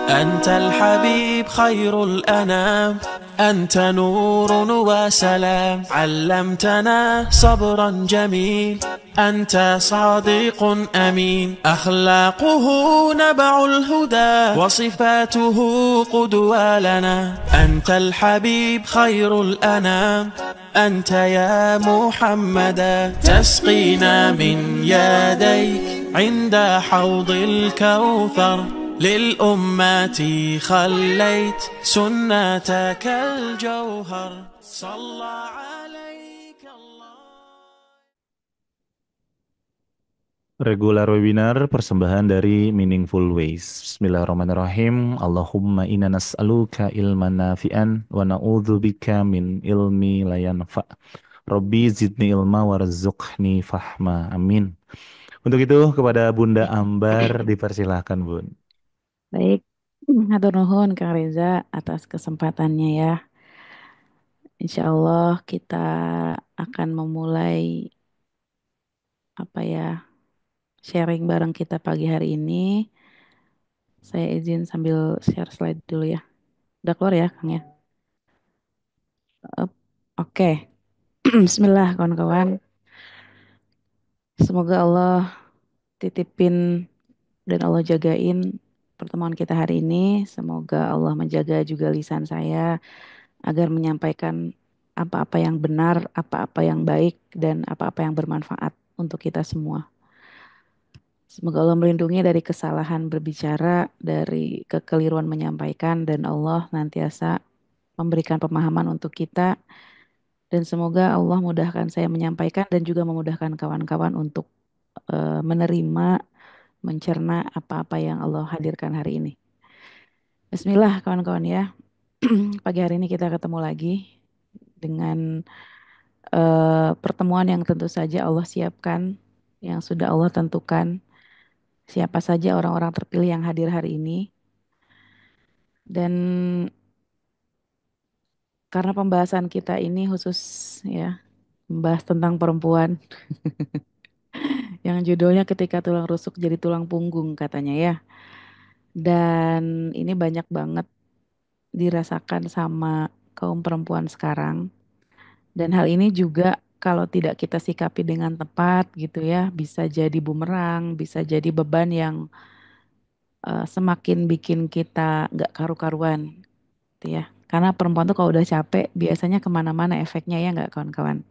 أنت الحبيب خير الأنام، أنت نور وسلام، علمتنا صبرا جميل، أنت صادق أمين، أخلاقه نبع الهدى وصفاته قدوة لنا. أنت الحبيب خير الأنام، أنت يا محمدا، تسقينا من يديك عند حوض الكوثر، للأمة خليت سنتك الجوهر، صلى عليك الله. Regular webinar persembahan dari Meaningful Ways. Bismillahirrahmanirrahim. Allahumma inna nas'aluka ilman nafi'an wa na'udzubika min ilmi la yanfa'. Rabbi zidni ilma warzuqni fahma. Amin. Untuk itu kepada Bunda Ambar dipersilahkan, Bun. Baik, hatur nuhun Kang Reza atas kesempatannya ya. Insya Allah kita akan memulai apa ya sharing bareng kita pagi hari ini. Saya izin sambil share slide dulu ya. Udah keluar ya Kang ya? Up. Oke, Bismillah kawan-kawan. Semoga Allah titipin dan Allah jagain pertemuan kita hari ini. Semoga Allah menjaga juga lisan saya agar menyampaikan apa-apa yang benar, apa-apa yang baik, dan apa-apa yang bermanfaat untuk kita semua. Semoga Allah melindungi dari kesalahan berbicara, dari kekeliruan menyampaikan, dan Allah nantiasa memberikan pemahaman untuk kita. Dan semoga Allah mudahkan saya menyampaikan dan juga memudahkan kawan-kawan untuk menerima, mencerna apa-apa yang Allah hadirkan hari ini. Bismillah kawan-kawan ya. Pagi hari ini kita ketemu lagi dengan pertemuan yang tentu saja Allah siapkan, yang sudah Allah tentukan siapa saja orang-orang terpilih yang hadir hari ini. Dan karena pembahasan kita ini khusus ya, membahas tentang perempuan yang judulnya ketika tulang rusuk jadi tulang punggung katanya ya. Dan ini banyak banget dirasakan sama kaum perempuan sekarang. Dan hal ini juga kalau tidak kita sikapi dengan tepat gitu ya, bisa jadi bumerang, bisa jadi beban yang semakin bikin kita nggak karu-karuan gitu ya. Karena perempuan tuh kalau udah capek biasanya kemana-mana efeknya ya nggak kawan-kawan.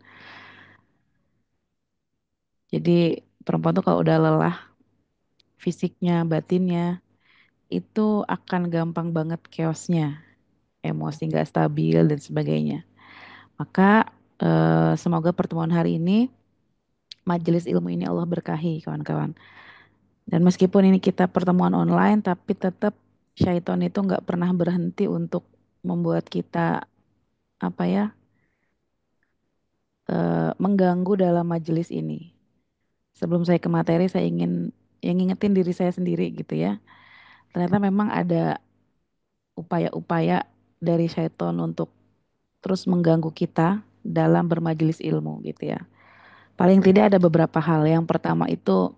Jadi perempuan tuh kalau udah lelah fisiknya, batinnya itu akan gampang banget chaosnya, emosi nggak stabil dan sebagainya. Maka semoga pertemuan hari ini, majelis ilmu ini Allah berkahi kawan-kawan. Dan meskipun ini kita pertemuan online, tapi tetap syaiton itu nggak pernah berhenti untuk membuat kita apa ya mengganggu dalam majelis ini. Sebelum saya ke materi, saya ingin yang ngingetin diri saya sendiri gitu ya. Ternyata memang ada upaya-upaya dari syaiton untuk terus mengganggu kita dalam bermajelis ilmu gitu ya. Paling tidak ada beberapa hal. Yang pertama itu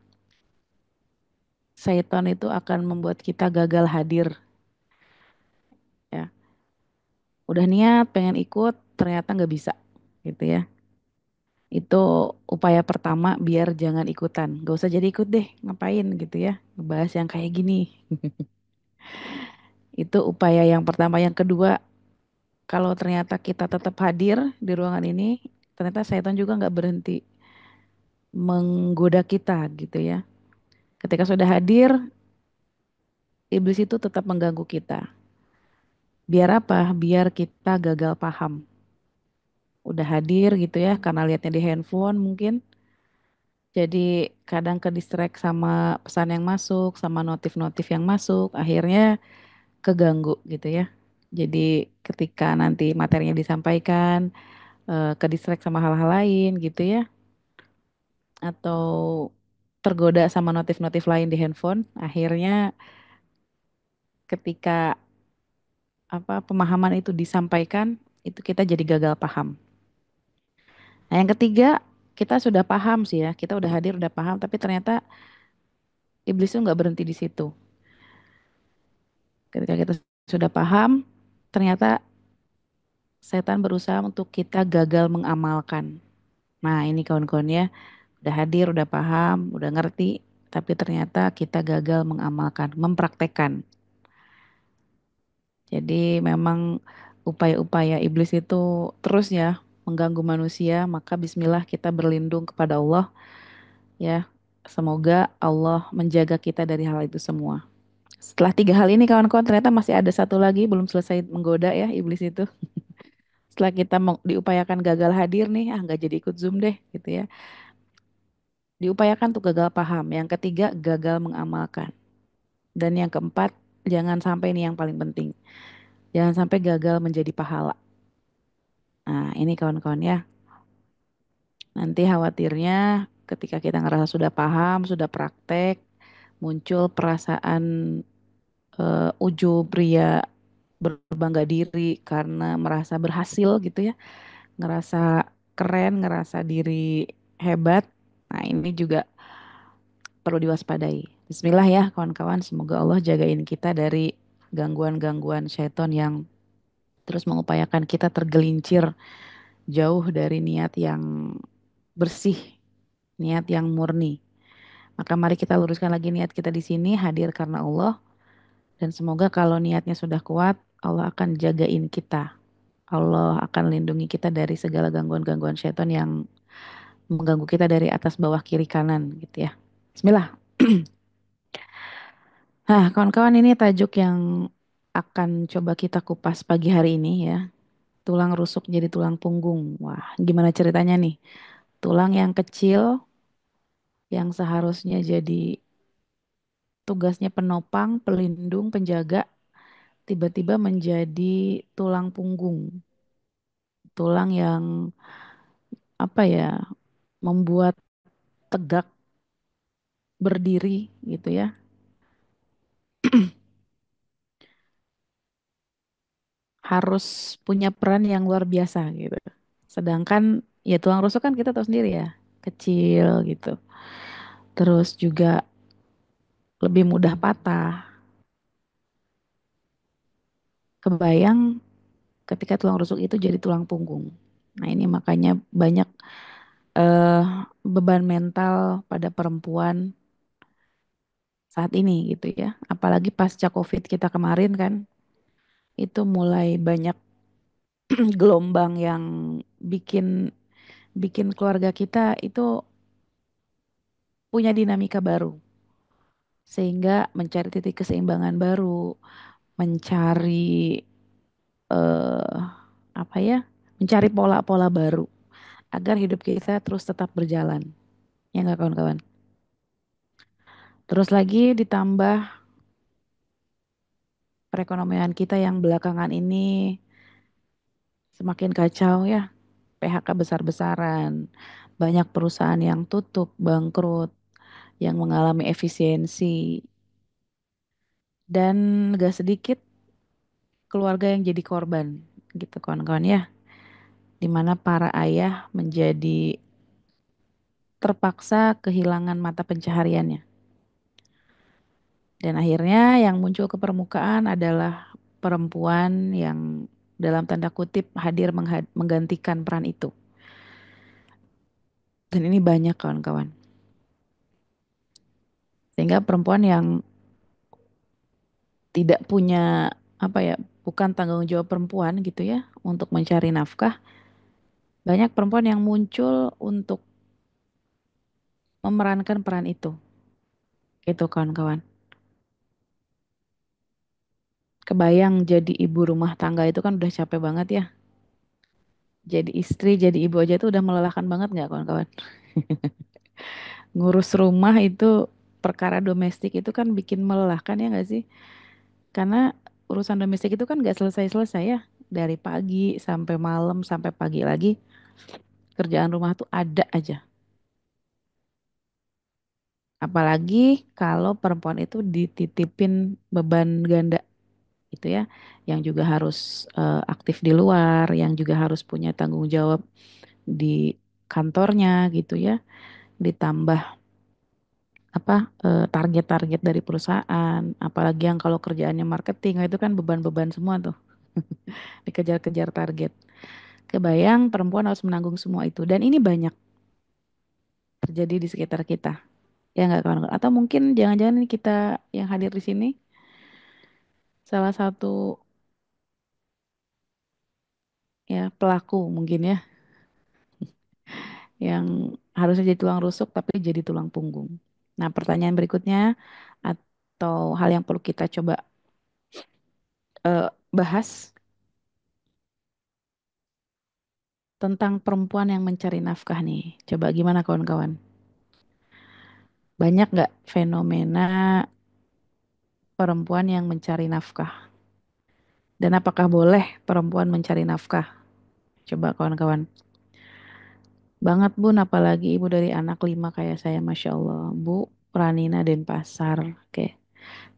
syaiton itu akan membuat kita gagal hadir ya. Udah niat pengen ikut, ternyata nggak bisa gitu ya. Itu upaya pertama biar jangan ikutan. Gak usah jadi ikut deh, ngapain gitu ya. Ngebahas yang kayak gini. Itu upaya yang pertama. Yang kedua, kalau ternyata kita tetap hadir di ruangan ini, ternyata setan juga nggak berhenti menggoda kita gitu ya. Ketika sudah hadir, iblis itu tetap mengganggu kita. Biar apa? Biar kita gagal paham. Udah hadir gitu ya, karena lihatnya di handphone mungkin. Jadi kadang ke distract sama pesan yang masuk, sama notif-notif yang masuk, akhirnya keganggu gitu ya. Jadi ketika nanti materinya disampaikan, ke distract sama hal-hal lain gitu ya, atau tergoda sama notif-notif lain di handphone, akhirnya ketika apa pemahaman itu disampaikan, itu kita jadi gagal paham. Nah, yang ketiga, kita sudah paham sih ya, kita udah hadir, udah paham, tapi ternyata iblis itu nggak berhenti di situ. Ketika kita sudah paham, ternyata setan berusaha untuk kita gagal mengamalkan. Nah, ini kawan-kawan ya, udah hadir, udah paham, udah ngerti, tapi ternyata kita gagal mengamalkan, mempraktekkan. Jadi memang upaya-upaya iblis itu terus ya mengganggu manusia, maka bismillah kita berlindung kepada Allah ya. Semoga Allah menjaga kita dari hal itu semua. Setelah tiga hal ini kawan-kawan ternyata masih ada satu lagi belum selesai menggoda ya iblis itu. Setelah kita diupayakan gagal hadir nih, ah nggak jadi ikut Zoom deh gitu ya. Diupayakan tuh gagal paham. Yang ketiga gagal mengamalkan. Dan yang keempat jangan sampai ini yang paling penting. Jangan sampai gagal menjadi pahala. Nah ini kawan-kawan ya. Nanti khawatirnya ketika kita ngerasa sudah paham, sudah praktek, muncul perasaan ujub, ria, berbangga diri karena merasa berhasil gitu ya, ngerasa keren, ngerasa diri hebat. Nah, ini juga perlu diwaspadai. Bismillah ya kawan-kawan, semoga Allah jagain kita dari gangguan-gangguan syaitan yang terus mengupayakan kita tergelincir jauh dari niat yang bersih, niat yang murni. Maka mari kita luruskan lagi niat kita di sini hadir karena Allah dan semoga kalau niatnya sudah kuat, Allah akan jagain kita. Allah akan lindungi kita dari segala gangguan-gangguan syaitan yang mengganggu kita dari atas bawah kiri kanan gitu ya. Bismillah. Nah, kawan-kawan ini tajuk yang akan coba kita kupas pagi hari ini ya. Tulang rusuk jadi tulang punggung. Wah, gimana ceritanya nih? Tulang yang kecil yang seharusnya jadi tugasnya penopang, pelindung, penjaga, tiba-tiba menjadi tulang punggung. Tulang yang apa ya, membuat tegak berdiri gitu ya. Harus punya peran yang luar biasa gitu. Sedangkan ya tulang rusuk kan kita tahu sendiri ya, kecil gitu. Terus juga lebih mudah patah. Kebayang ketika tulang rusuk itu jadi tulang punggung. Nah, ini makanya banyak eh, beban mental pada perempuan saat ini gitu ya. Apalagi pasca COVID kita kemarin kan, itu mulai banyak gelombang yang bikin bikin keluarga kita itu punya dinamika baru. Sehingga mencari titik keseimbangan baru, mencari eh apa ya? Mencari pola-pola baru agar hidup kita terus tetap berjalan. Ya nggak kawan-kawan? Terus lagi ditambah perekonomian kita yang belakangan ini semakin kacau ya. PHK besar-besaran, banyak perusahaan yang tutup, bangkrut, yang mengalami efisiensi, dan gak sedikit keluarga yang jadi korban gitu kawan-kawan ya. Dimana para ayah menjadi terpaksa kehilangan mata pencahariannya. Dan akhirnya yang muncul ke permukaan adalah perempuan yang dalam tanda kutip hadir menggantikan peran itu. Dan ini banyak kawan-kawan. Sehingga perempuan yang tidak punya apa ya, bukan tanggung jawab perempuan gitu ya untuk mencari nafkah. Banyak perempuan yang muncul untuk memerankan peran itu. Gitu kawan-kawan. Kebayang jadi ibu rumah tangga itu kan udah capek banget ya. Jadi istri, jadi ibu aja tuh udah melelahkan banget nggak kawan-kawan? Ngurus rumah itu perkara domestik itu kan bikin melelahkan ya nggak sih? Karena urusan domestik itu kan nggak selesai-selesai ya. Dari pagi sampai malam sampai pagi lagi kerjaan rumah tuh ada aja. Apalagi kalau perempuan itu dititipin beban ganda gitu ya, yang juga harus aktif di luar, yang juga harus punya tanggung jawab di kantornya gitu ya. Ditambah target-target dari perusahaan, apalagi yang kalau kerjaannya marketing itu kan beban-beban semua tuh, dikejar-kejar target. Kebayang perempuan harus menanggung semua itu dan ini banyak terjadi di sekitar kita. Ya nggak kawan-kawan? Atau mungkin jangan-jangan ini kita yang hadir di sini salah satu ya pelaku mungkin ya yang harusnya jadi tulang rusuk tapi jadi tulang punggung. Nah, pertanyaan berikutnya atau hal yang perlu kita coba bahas tentang perempuan yang mencari nafkah nih. Coba gimana kawan-kawan? Banyak nggak fenomena perempuan yang mencari nafkah? Dan apakah boleh perempuan mencari nafkah? Coba kawan-kawan. Banget Bun, apalagi ibu dari anak 5 kayak saya, Masya Allah. Bu Pranina Denpasar. Oke.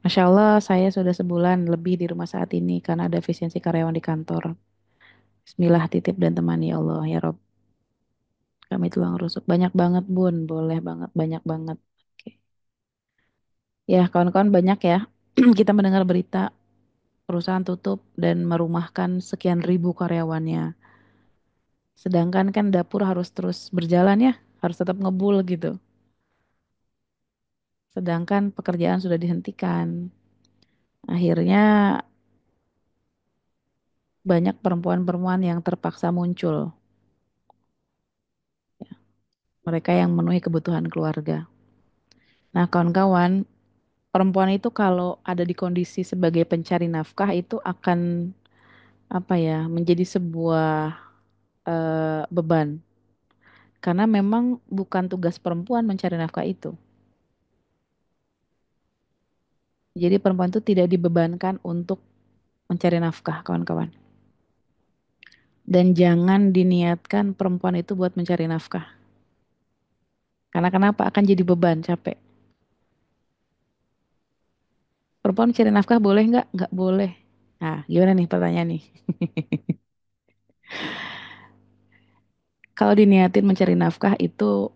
Masya Allah, saya sudah sebulan lebih di rumah saat ini karena ada efisiensi karyawan di kantor. Bismillah titip dan temani ya Allah, ya Rob. Kami tulang rusuk. Banyak banget Bun, boleh banget, banyak banget. Oke. Ya, kawan-kawan banyak ya. Kita mendengar berita perusahaan tutup dan merumahkan sekian ribu karyawannya. Sedangkan kan dapur harus terus berjalan ya, harus tetap ngebul gitu. Sedangkan pekerjaan sudah dihentikan. Akhirnya banyak perempuan-perempuan yang terpaksa muncul. Mereka yang memenuhi kebutuhan keluarga. Nah, kawan-kawan, perempuan itu kalau ada di kondisi sebagai pencari nafkah itu akan apa ya, menjadi sebuah beban. Karena memang bukan tugas perempuan mencari nafkah itu. Jadi perempuan itu tidak dibebankan untuk mencari nafkah, kawan-kawan. Dan jangan diniatkan perempuan itu buat mencari nafkah. Karena kenapa? Akan jadi beban, capek. Perempuan mencari nafkah boleh nggak? Nggak boleh. Nah, gimana nih pertanyaan nih? Kalau diniatin mencari nafkah itu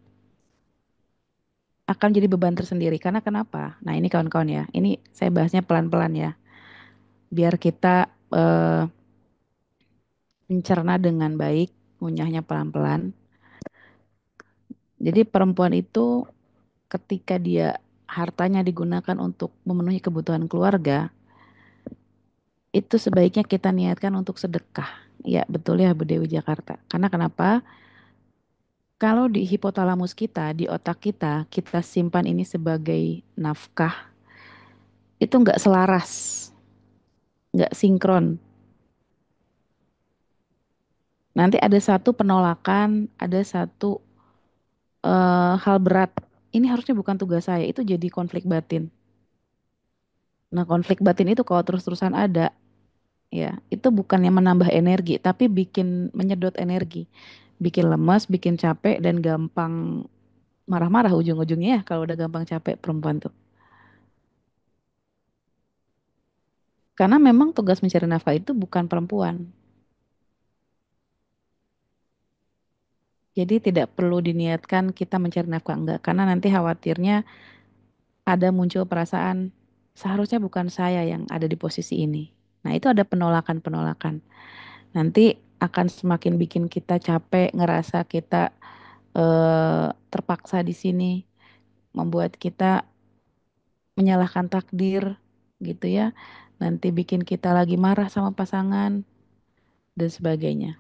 akan jadi beban tersendiri. Karena kenapa? Nah, ini kawan-kawan ya. Ini saya bahasnya pelan-pelan ya. Biar kita mencerna dengan baik, ngunyahnya pelan-pelan. Jadi perempuan itu ketika dia hartanya digunakan untuk memenuhi kebutuhan keluarga, itu sebaiknya kita niatkan untuk sedekah. Ya, betul ya Bu Dewi Jakarta. Karena kenapa? Kalau di hipotalamus kita, di otak kita, kita simpan ini sebagai nafkah, itu nggak selaras, nggak sinkron. Nanti ada satu penolakan, ada satu hal berat. Ini harusnya bukan tugas saya, itu jadi konflik batin. Nah, konflik batin itu kalau terus-terusan ada, ya, itu bukannya menambah energi, tapi bikin menyedot energi. Bikin lemas, bikin capek, dan gampang marah-marah ujung-ujungnya ya kalau udah gampang capek perempuan tuh. Karena memang tugas mencari nafkah itu bukan perempuan. Jadi tidak perlu diniatkan kita mencari nafkah enggak, karena nanti khawatirnya ada muncul perasaan seharusnya bukan saya yang ada di posisi ini. Nah, itu ada penolakan-penolakan. Nanti akan semakin bikin kita capek, ngerasa kita terpaksa di sini, membuat kita menyalahkan takdir gitu ya. Nanti bikin kita lagi marah sama pasangan dan sebagainya.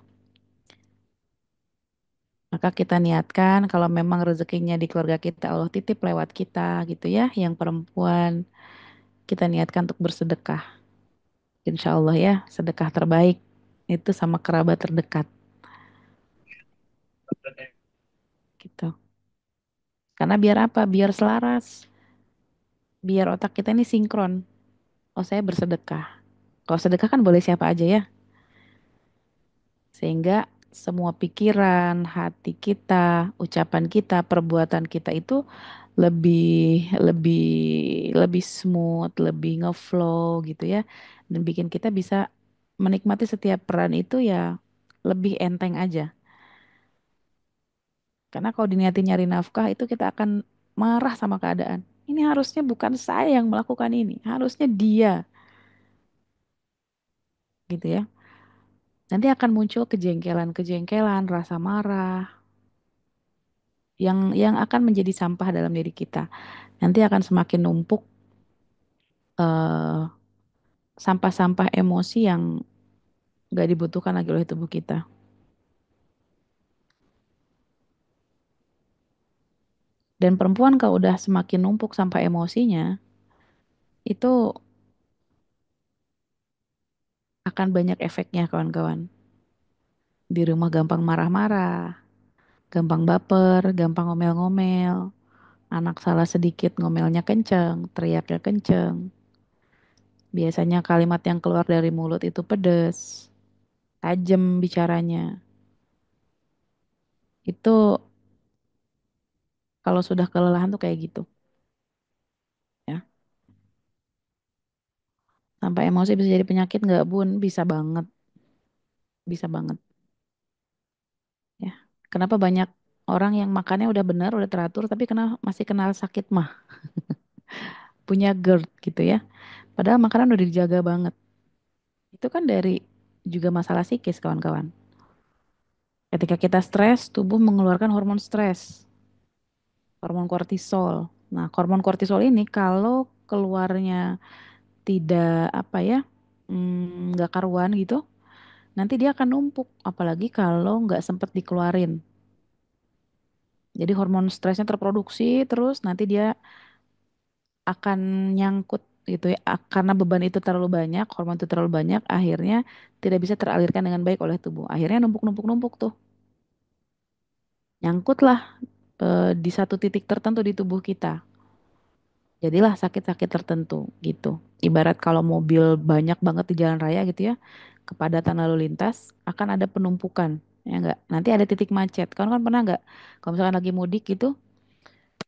Maka kita niatkan kalau memang rezekinya di keluarga kita Allah titip lewat kita gitu ya, yang perempuan kita niatkan untuk bersedekah. Insya Allah ya, sedekah terbaik itu sama kerabat terdekat gitu. Karena biar apa? Biar selaras, biar otak kita ini sinkron. Oh, saya bersedekah. Kalau sedekah kan boleh siapa aja ya. Sehingga semua pikiran, hati kita, ucapan kita, perbuatan kita itu lebih lebih lebih smooth, lebih ngeflow gitu ya. Dan bikin kita bisa menikmati setiap peran itu ya lebih enteng aja. Karena kalau diniatin nyari nafkah itu kita akan marah sama keadaan. Ini harusnya bukan saya yang melakukan ini, harusnya dia, gitu ya. Nanti akan muncul kejengkelan-kejengkelan, rasa marah yang akan menjadi sampah dalam diri kita. Nanti akan semakin numpuk eh, sampah-sampah emosi yang nggak dibutuhkan lagi oleh tubuh kita. Dan perempuan kalau udah semakin numpuk sampah emosinya, itu akan banyak efeknya kawan-kawan. Di rumah gampang marah-marah, gampang baper, gampang ngomel-ngomel. Anak salah sedikit ngomelnya kenceng, teriaknya kenceng. Biasanya kalimat yang keluar dari mulut itu pedes, tajam bicaranya. Itu kalau sudah kelelahan tuh kayak gitu, ya. Sampai emosi bisa jadi penyakit nggak, Bun? Bisa banget, bisa banget, ya. Kenapa banyak orang yang makannya udah benar, udah teratur, tapi masih kenal sakit mah, punya GERD gitu ya. Padahal makanan udah dijaga banget. Itu kan dari juga masalah psikis, kawan-kawan. Ketika kita stres, tubuh mengeluarkan hormon stres, hormon kortisol. Nah, hormon kortisol ini kalau keluarnya tidak apa ya, nggak karuan gitu, nanti dia akan numpuk. Apalagi kalau nggak sempet dikeluarin. Jadi hormon stresnya terproduksi terus nanti dia akan nyangkut gitu ya. Karena beban itu terlalu banyak, hormon itu terlalu banyak, akhirnya tidak bisa teralirkan dengan baik oleh tubuh. Akhirnya numpuk-numpuk-numpuk tuh. Nyangkut lah di satu titik tertentu di tubuh kita. Jadilah sakit-sakit tertentu gitu. Ibarat kalau mobil banyak banget di jalan raya gitu ya, kepadatan lalu lintas akan ada penumpukan, ya enggak? Nanti ada titik macet. Kamu kan pernah nggak? Kalau misalkan lagi mudik gitu,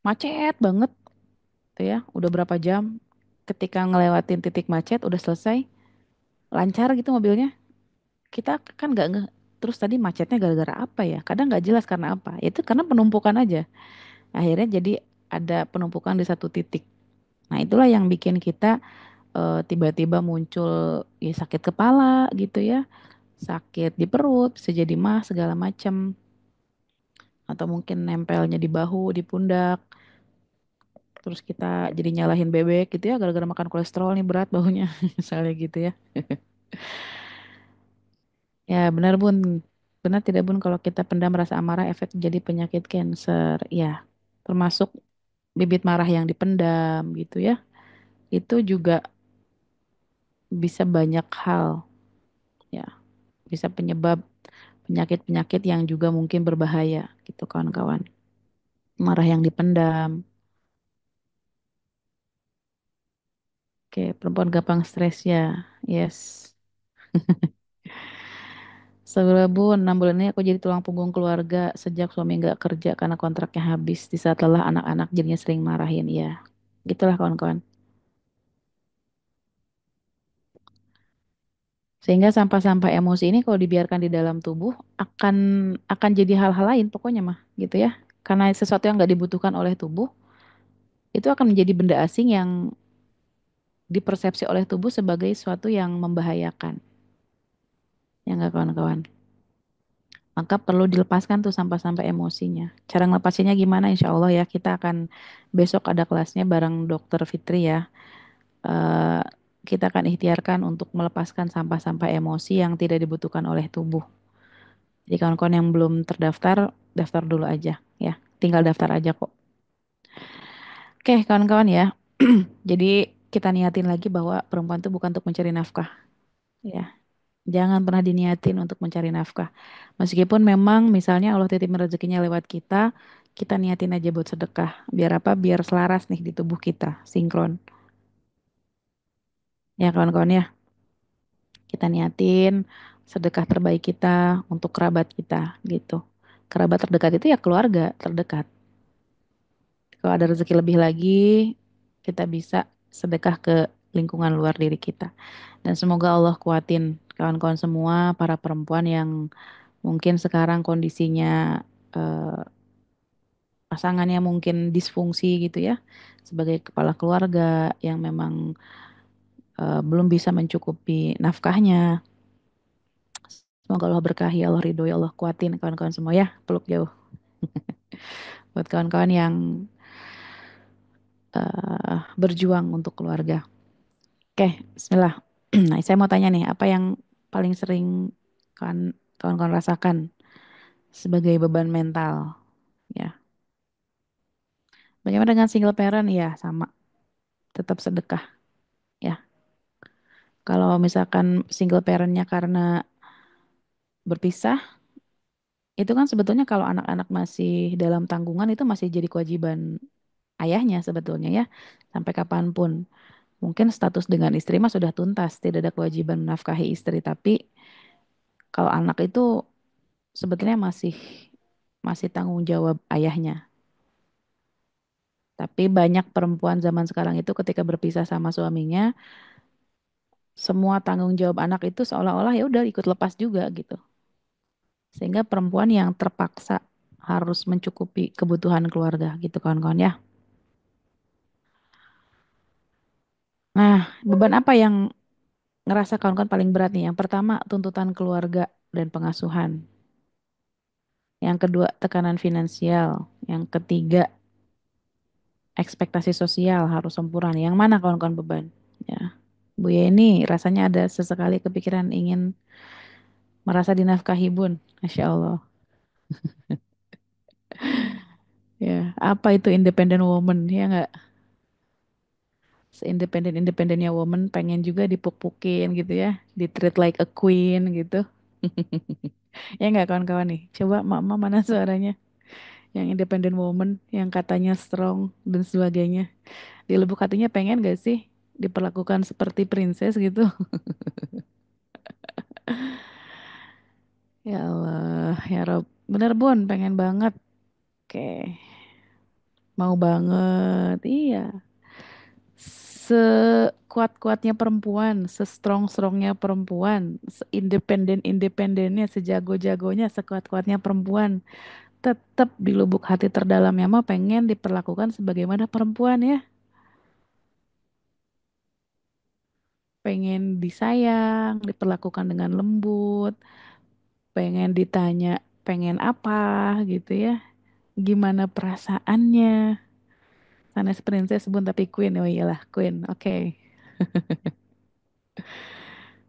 macet banget, tuh ya, udah berapa jam? Ketika ngelewatin titik macet, udah selesai, lancar gitu mobilnya. Kita kan nggak nge. Terus tadi macetnya gara-gara apa ya? Kadang nggak jelas karena apa. Itu karena penumpukan aja. Akhirnya jadi ada penumpukan di satu titik. Nah, itulah yang bikin kita tiba-tiba muncul ya sakit kepala gitu ya, sakit di perut, bisa jadi mah segala macam, atau mungkin nempelnya di bahu, di pundak, terus kita jadi nyalahin bebek gitu ya, gara-gara makan kolesterol nih berat bahunya, misalnya gitu ya. Ya benar Bun, benar tidak Bun kalau kita pendam rasa amarah efek jadi penyakit cancer, ya termasuk bibit marah yang dipendam gitu ya, itu juga bisa banyak hal ya, bisa penyebab penyakit-penyakit yang juga mungkin berbahaya gitu kawan-kawan. Marah yang dipendam. Oke, perempuan gampang stres ya. Yes. Sebelah Bu, 6 bulan ini aku jadi tulang punggung keluarga sejak suami nggak kerja karena kontraknya habis. Di saat lelah anak-anak jadinya sering marahin. Ya, gitulah kawan-kawan. Sehingga sampah-sampah emosi ini kalau dibiarkan di dalam tubuh akan jadi hal-hal lain pokoknya mah gitu ya. Karena sesuatu yang nggak dibutuhkan oleh tubuh itu akan menjadi benda asing yang dipersepsi oleh tubuh sebagai sesuatu yang membahayakan. Ya nggak kawan-kawan? Maka perlu dilepaskan tuh sampah-sampah emosinya. Cara ngelepasinnya gimana? Insya Allah ya kita akan besok ada kelasnya bareng Dokter Fitri ya. Eh, kita akan ikhtiarkan untuk melepaskan sampah-sampah emosi yang tidak dibutuhkan oleh tubuh. Jadi kawan-kawan yang belum terdaftar, daftar dulu aja ya. Tinggal daftar aja kok. Oke kawan-kawan ya. Jadi kita niatin lagi bahwa perempuan itu bukan untuk mencari nafkah ya. Jangan pernah diniatin untuk mencari nafkah. Meskipun memang misalnya Allah titipin rezekinya lewat kita, kita niatin aja buat sedekah. Biar apa? Biar selaras nih di tubuh kita, sinkron. Ya kawan-kawan ya, kita niatin sedekah terbaik kita untuk kerabat kita gitu. Kerabat terdekat itu ya keluarga terdekat. Kalau ada rezeki lebih lagi, kita bisa sedekah ke lingkungan luar diri kita. Dan semoga Allah kuatin kawan-kawan semua, para perempuan yang mungkin sekarang kondisinya eh, pasangannya mungkin disfungsi gitu ya, sebagai kepala keluarga yang memang belum bisa mencukupi nafkahnya. Semoga Allah berkahi, Allah ridhoi, Allah kuatin kawan-kawan semua ya, peluk jauh buat kawan-kawan yang berjuang untuk keluarga. Oke, Bismillah. Nah, saya mau tanya nih, apa yang paling sering kawan-kawan rasakan sebagai beban mental? Ya, bagaimana dengan single parent? Ya, sama, tetap sedekah. Ya, kalau misalkan single parentnya karena berpisah, itu kan sebetulnya kalau anak-anak masih dalam tanggungan itu masih jadi kewajiban ayahnya sebetulnya ya, sampai kapanpun. Mungkin status dengan istri mah sudah tuntas, tidak ada kewajiban menafkahi istri, tapi kalau anak itu sebetulnya masih masih tanggung jawab ayahnya. Tapi banyak perempuan zaman sekarang itu ketika berpisah sama suaminya, semua tanggung jawab anak itu seolah-olah ya udah ikut lepas juga gitu. Sehingga perempuan yang terpaksa harus mencukupi kebutuhan keluarga gitu kawan-kawan ya. Nah, beban apa yang ngerasa kawan-kawan paling berat nih? Yang pertama, tuntutan keluarga dan pengasuhan. Yang kedua, tekanan finansial. Yang ketiga, ekspektasi sosial harus sempurna. Yang mana kawan-kawan beban? Ya. Bu Yeni rasanya ada sesekali kepikiran ingin merasa dinafkahi bun. Masya Allah. Ya, apa itu independent woman? Ya nggak? Seindependen-independennya woman pengen juga dipuk-pukin gitu ya. Di treat like a queen gitu. Ya nggak kawan-kawan nih? Coba mama mana suaranya? Yang independent woman, yang katanya strong dan sebagainya. Di lubuk hatinya pengen gak sih diperlakukan seperti princess gitu? Ya Allah, ya Rob. Bener Bun, pengen banget. Oke, mau banget. Iya. Sekuat-kuatnya perempuan, se-strong-strongnya perempuan, seindependen-independennya, sejago-jagonya, sekuat-kuatnya perempuan. Tetap di lubuk hati terdalamnya mah pengen diperlakukan sebagaimana perempuan ya. Pengen disayang, diperlakukan dengan lembut, pengen ditanya pengen apa gitu ya. Gimana perasaannya? Sanes princess bun tapi queen. Oh iyalah queen. Oke.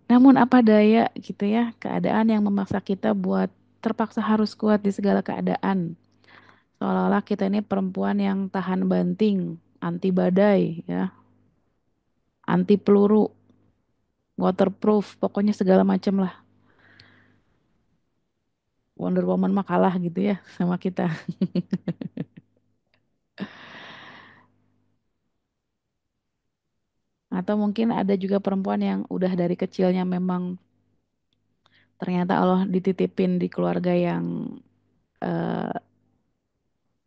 Namun apa daya gitu ya, keadaan yang memaksa kita buat terpaksa harus kuat di segala keadaan. Seolah-olah kita ini perempuan yang tahan banting, anti badai ya, anti peluru, waterproof, pokoknya segala macam lah. Wonder Woman mah kalah gitu ya sama kita. Atau mungkin ada juga perempuan yang udah dari kecilnya memang ternyata Allah dititipin di keluarga yang eh,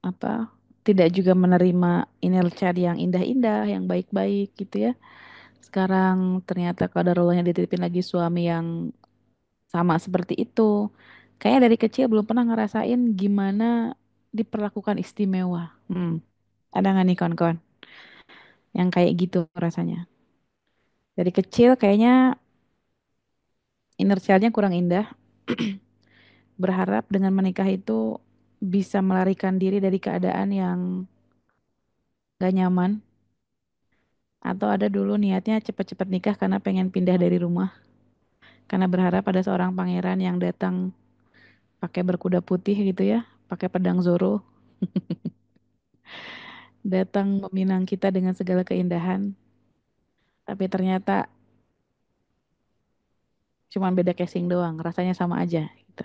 apa tidak juga menerima inner child yang indah-indah, yang baik-baik gitu ya. Sekarang ternyata kadarulahnya dititipin lagi suami yang sama seperti itu. Kayaknya dari kecil belum pernah ngerasain gimana diperlakukan istimewa. Ada nggak nih kawan-kawan yang kayak gitu rasanya? Dari kecil kayaknya inner child-nya kurang indah. Berharap dengan menikah itu bisa melarikan diri dari keadaan yang gak nyaman. Atau ada dulu niatnya cepat-cepat nikah karena pengen pindah dari rumah. Karena berharap ada seorang pangeran yang datang pakai berkuda putih gitu ya, pakai pedang Zoro, datang meminang kita dengan segala keindahan. Tapi ternyata cuma beda casing doang, rasanya sama aja gitu.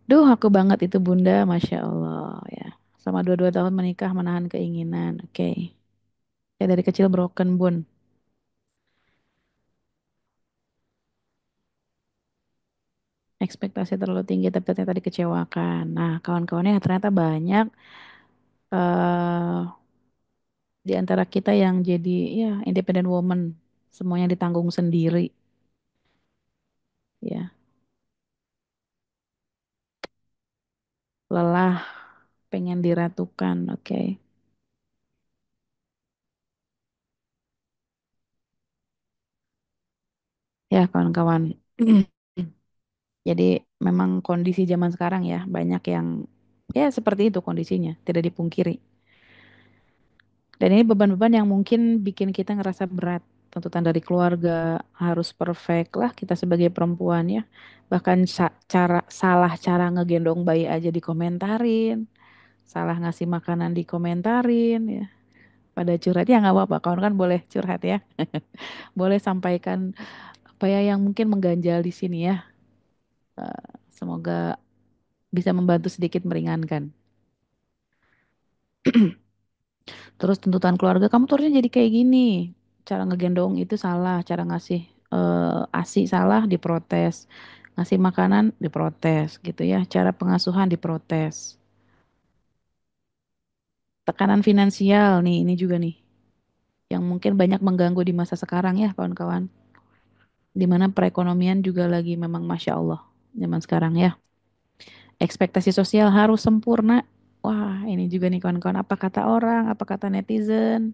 Duh, aku banget itu Bunda, Masya Allah ya. Sama 22 tahun menikah menahan keinginan. Oke. Ya dari kecil broken Bun. Ekspektasi terlalu tinggi tapi ternyata dikecewakan. Nah, kawan-kawannya ternyata banyak eh di antara kita yang jadi ya independent woman, semuanya ditanggung sendiri ya. Lelah, pengen diratukan, oke. Ya, kawan-kawan. Jadi memang kondisi zaman sekarang ya, banyak yang ya seperti itu kondisinya, tidak dipungkiri. Dan ini beban-beban yang mungkin bikin kita ngerasa berat. Tuntutan dari keluarga harus perfect lah kita sebagai perempuan ya. Bahkan salah cara ngegendong bayi aja dikomentarin, salah ngasih makanan dikomentarin ya. Pada curhat ya nggak apa-apa, kawan kan boleh curhat ya. Boleh sampaikan apa ya yang mungkin mengganjal di sini ya. Semoga bisa membantu sedikit meringankan. Terus tuntutan keluarga kamu tuh harusnya jadi kayak gini. Cara ngegendong itu salah, cara ngasih ASI salah diprotes. Ngasih makanan diprotes gitu ya. Cara pengasuhan diprotes. Tekanan finansial nih, ini juga nih yang mungkin banyak mengganggu di masa sekarang ya kawan-kawan. Dimana perekonomian juga lagi memang Masya Allah zaman sekarang ya. Ekspektasi sosial harus sempurna. Wah, ini juga nih kawan-kawan. Apa kata orang, apa kata netizen.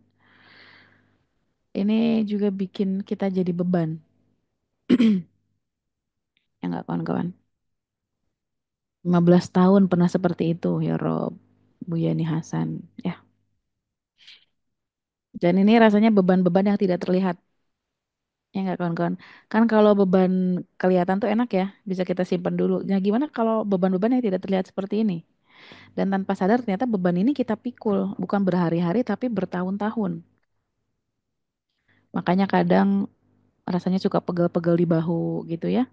Ini juga bikin kita jadi beban. Ya nggak kawan-kawan? 15 tahun pernah seperti itu ya Rob. Bu Yani Hasan. Ya. Dan ini rasanya beban-beban yang tidak terlihat. Ya nggak kawan-kawan? Kan kalau beban kelihatan tuh enak ya. Bisa kita simpan dulu. Nah gimana kalau beban-beban yang tidak terlihat seperti ini? Dan tanpa sadar ternyata beban ini kita pikul. Bukan berhari-hari tapi bertahun-tahun. Makanya kadang rasanya suka pegel-pegel di bahu gitu ya.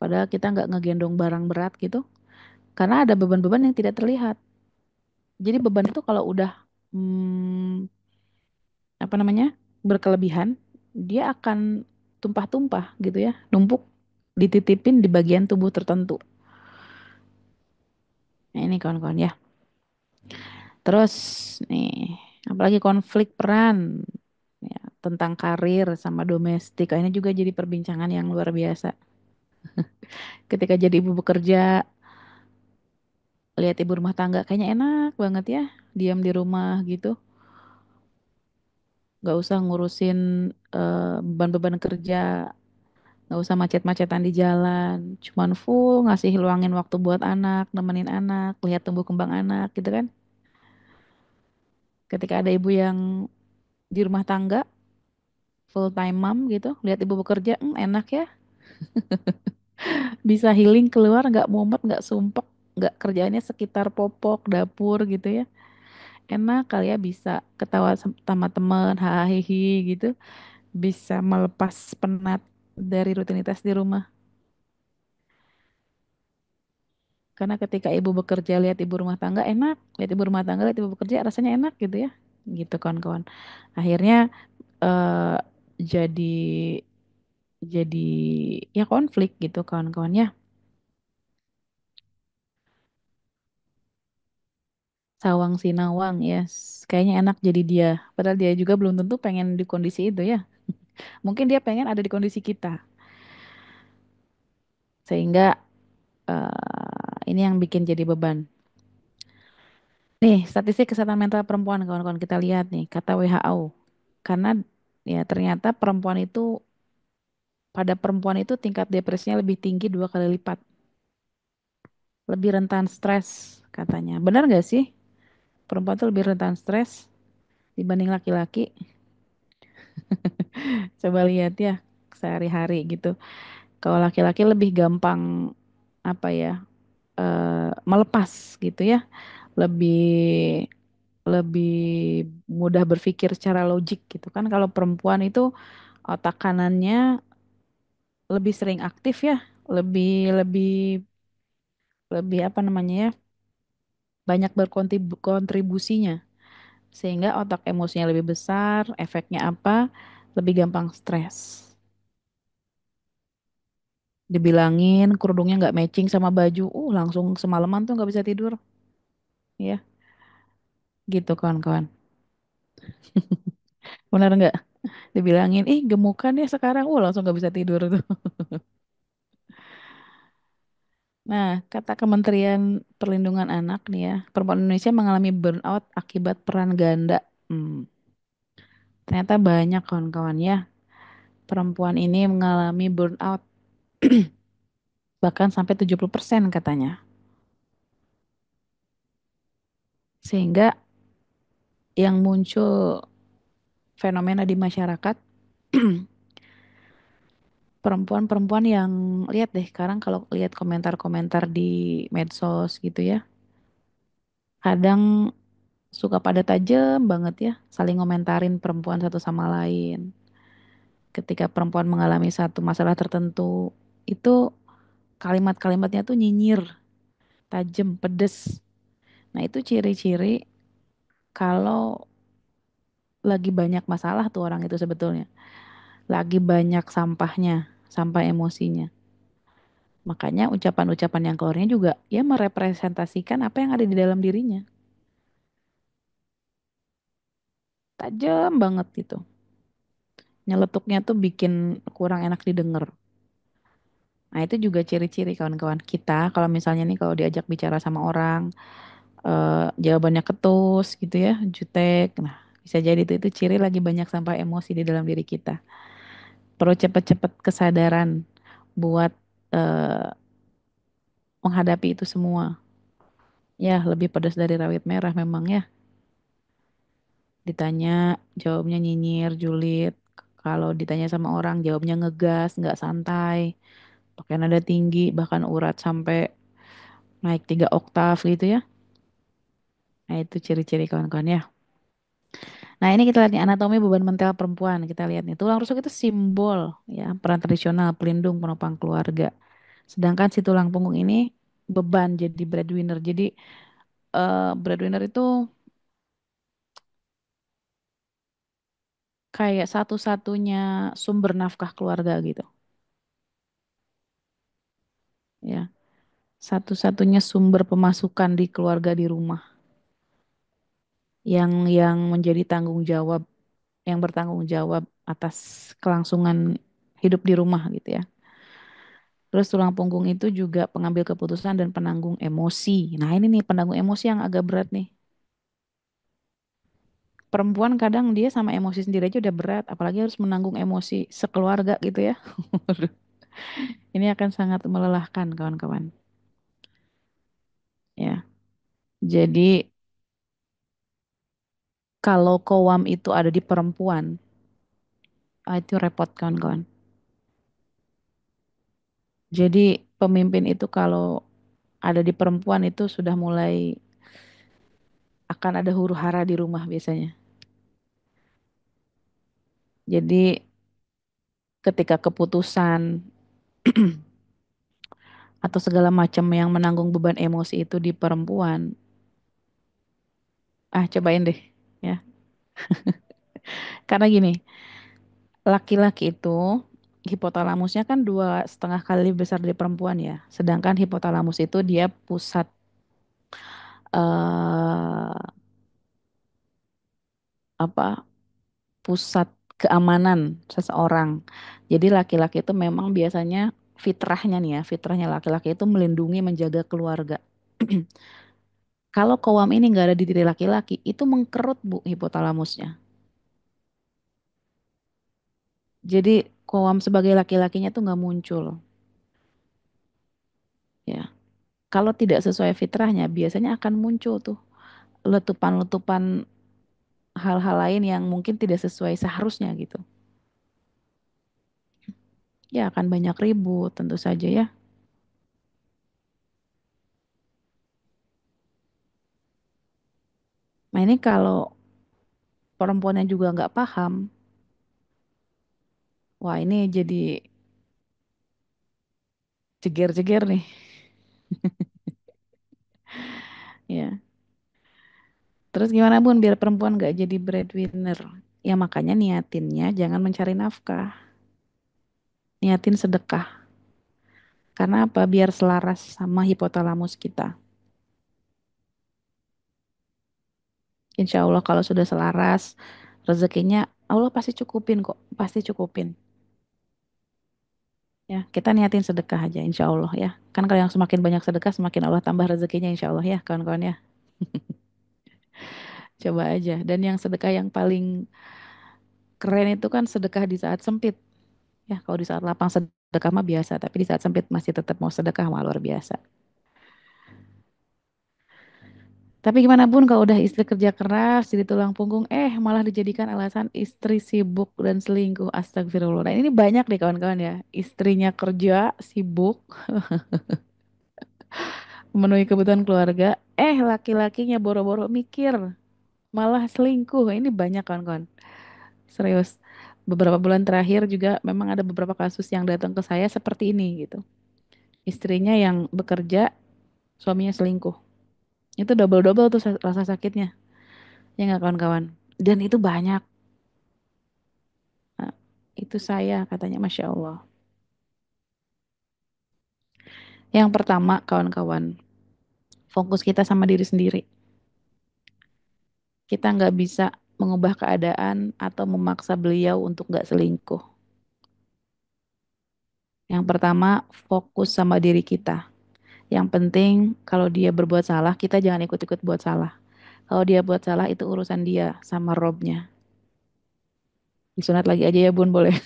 Padahal kita nggak ngegendong barang berat gitu. Karena ada beban-beban yang tidak terlihat. Jadi beban itu kalau udah hmm, apa namanya berkelebihan, dia akan tumpah-tumpah gitu ya, numpuk, dititipin di bagian tubuh tertentu. Nah, ini kawan-kawan ya. Terus nih, apalagi konflik peran ya, tentang karir sama domestik. Ini juga jadi perbincangan yang luar biasa. Ketika jadi ibu bekerja, lihat ibu rumah tangga kayaknya enak banget ya, diam di rumah gitu, nggak usah ngurusin beban-beban kerja, nggak usah macet-macetan di jalan, cuman full ngasih luangin waktu buat anak, nemenin anak, lihat tumbuh kembang anak gitu kan. Ketika ada ibu yang di rumah tangga, full time mom gitu, lihat ibu bekerja, enak ya, bisa healing keluar, nggak mumet, nggak sumpek, nggak kerjaannya sekitar popok, dapur gitu ya. Enak kali ya bisa ketawa sama temen, hahihi gitu, bisa melepas penat dari rutinitas di rumah. Karena ketika ibu bekerja lihat ibu rumah tangga enak, lihat ibu rumah tangga lihat ibu bekerja rasanya enak gitu ya. Gitu kawan-kawan. Akhirnya eh jadi jadi ya konflik gitu kawan-kawan ya. Sawang sinawang ya. Kayaknya enak jadi dia. Padahal dia juga belum tentu pengen di kondisi itu ya. Mungkin dia pengen ada di kondisi kita. Sehingga ini yang bikin jadi beban. Nih, statistik kesehatan mental perempuan kawan-kawan kita lihat nih, kata WHO. Karena ya ternyata pada perempuan itu tingkat depresinya lebih tinggi 2 kali lipat. Lebih rentan stres katanya. Benar nggak sih? Perempuan itu lebih rentan stres dibanding laki-laki. Coba lihat ya sehari-hari gitu. Kalau laki-laki lebih gampang apa ya melepas gitu ya. Lebih lebih mudah berpikir secara logik gitu kan. Kalau perempuan itu otak kanannya lebih sering aktif ya, lebih lebih lebih apa namanya ya, banyak berkontribusinya sehingga otak emosinya lebih besar, efeknya apa? Lebih gampang stres. Dibilangin kerudungnya nggak matching sama baju, langsung semalaman tuh nggak bisa tidur, ya, gitu kawan-kawan. Benar nggak? Dibilangin, ih gemukan ya sekarang, langsung nggak bisa tidur tuh. Nah, kata Kementerian Perlindungan Anak nih ya, perempuan Indonesia mengalami burnout akibat peran ganda. Hmm, ternyata banyak kawan-kawan ya, perempuan ini mengalami burnout bahkan sampai 70% katanya. Sehingga yang muncul fenomena di masyarakat, perempuan-perempuan yang lihat deh sekarang kalau lihat komentar-komentar di medsos gitu ya, kadang suka pada tajem banget ya, saling ngomentarin perempuan satu sama lain. Ketika perempuan mengalami satu masalah tertentu, itu kalimat-kalimatnya tuh nyinyir, tajem, pedes. Nah, itu ciri-ciri kalau lagi banyak masalah tuh orang itu sebetulnya. Lagi banyak sampahnya, sampah emosinya. Makanya ucapan-ucapan yang keluarnya juga ya merepresentasikan apa yang ada di dalam dirinya. Tajam banget gitu. Nyeletuknya tuh bikin kurang enak didengar. Nah, itu juga ciri-ciri kawan-kawan kita kalau misalnya nih kalau diajak bicara sama orang, jawabannya ketus gitu ya, jutek. Nah, bisa jadi itu ciri lagi banyak sampah emosi di dalam diri kita. Perlu cepet-cepet kesadaran buat eh, menghadapi itu semua. Ya, lebih pedas dari rawit merah memang ya. Ditanya, jawabnya nyinyir, julid. Kalau ditanya sama orang, jawabnya ngegas, nggak santai. Pakai nada tinggi, bahkan urat sampai naik 3 oktav gitu ya. Nah, itu ciri-ciri kawan-kawan ya. Nah, ini kita lihat nih anatomi beban mental perempuan. Kita lihat nih, tulang rusuk itu simbol ya, peran tradisional pelindung penopang keluarga. Sedangkan si tulang punggung ini beban jadi breadwinner. Jadi breadwinner itu kayak satu-satunya sumber nafkah keluarga gitu ya. Satu-satunya sumber pemasukan di keluarga di rumah yang menjadi tanggung jawab, yang bertanggung jawab atas kelangsungan hidup di rumah gitu ya. Terus tulang punggung itu juga pengambil keputusan dan penanggung emosi. Nah, ini nih penanggung emosi yang agak berat nih. Perempuan kadang dia sama emosi sendiri aja udah berat, apalagi harus menanggung emosi sekeluarga gitu ya. Ini akan sangat melelahkan kawan-kawan. Ya. Jadi kalau kowam itu ada di perempuan, itu repot kawan-kawan. Jadi pemimpin itu kalau ada di perempuan itu sudah mulai akan ada huru hara di rumah biasanya. Jadi ketika keputusan atau segala macam yang menanggung beban emosi itu di perempuan, cobain deh ya. Karena gini, laki-laki itu hipotalamusnya kan 2,5 kali besar dari perempuan ya. Sedangkan hipotalamus itu dia pusat eh apa pusat keamanan seseorang. Jadi laki-laki itu memang biasanya fitrahnya nih ya, fitrahnya laki-laki itu melindungi, menjaga keluarga. Kalau kowam ini nggak ada di diri laki-laki, itu mengkerut bu hipotalamusnya. Jadi kowam sebagai laki-lakinya tuh nggak muncul, ya. Kalau tidak sesuai fitrahnya, biasanya akan muncul tuh letupan-letupan hal-hal lain yang mungkin tidak sesuai seharusnya gitu. Ya akan banyak ribut tentu saja ya. Nah ini kalau perempuannya juga nggak paham, wah ini jadi jeger-jeger nih. Ya. Terus gimana Bun biar perempuan nggak jadi breadwinner? Ya makanya niatinnya jangan mencari nafkah. Niatin sedekah. Karena apa? Biar selaras sama hipotalamus kita. Insya Allah kalau sudah selaras, rezekinya Allah pasti cukupin kok. Pasti cukupin. Ya, kita niatin sedekah aja insya Allah ya. Kan kalau yang semakin banyak sedekah, semakin Allah tambah rezekinya insya Allah ya kawan-kawan ya. Coba aja. Dan yang sedekah yang paling keren itu kan sedekah di saat sempit. Ya, kalau di saat lapang sedekah mah biasa, tapi di saat sempit masih tetap mau sedekah mah luar biasa. Tapi gimana pun kalau udah istri kerja keras jadi tulang punggung, malah dijadikan alasan istri sibuk dan selingkuh. Astagfirullah. Nah, ini banyak deh kawan-kawan ya. Istrinya kerja, sibuk, memenuhi kebutuhan keluarga. Laki-lakinya boro-boro mikir, malah selingkuh. Ini banyak kawan-kawan. Serius. Beberapa bulan terakhir juga memang ada beberapa kasus yang datang ke saya seperti ini gitu. Istrinya yang bekerja, suaminya selingkuh. Itu double-double tuh rasa sakitnya. Ya nggak kawan-kawan. Dan itu banyak. Nah, itu saya katanya Masya Allah. Yang pertama kawan-kawan, fokus kita sama diri sendiri. Kita nggak bisa mengubah keadaan atau memaksa beliau untuk nggak selingkuh. Yang pertama, fokus sama diri kita. Yang penting kalau dia berbuat salah, kita jangan ikut-ikut buat salah. Kalau dia buat salah itu urusan dia sama Robnya. Disunat lagi aja ya bun boleh.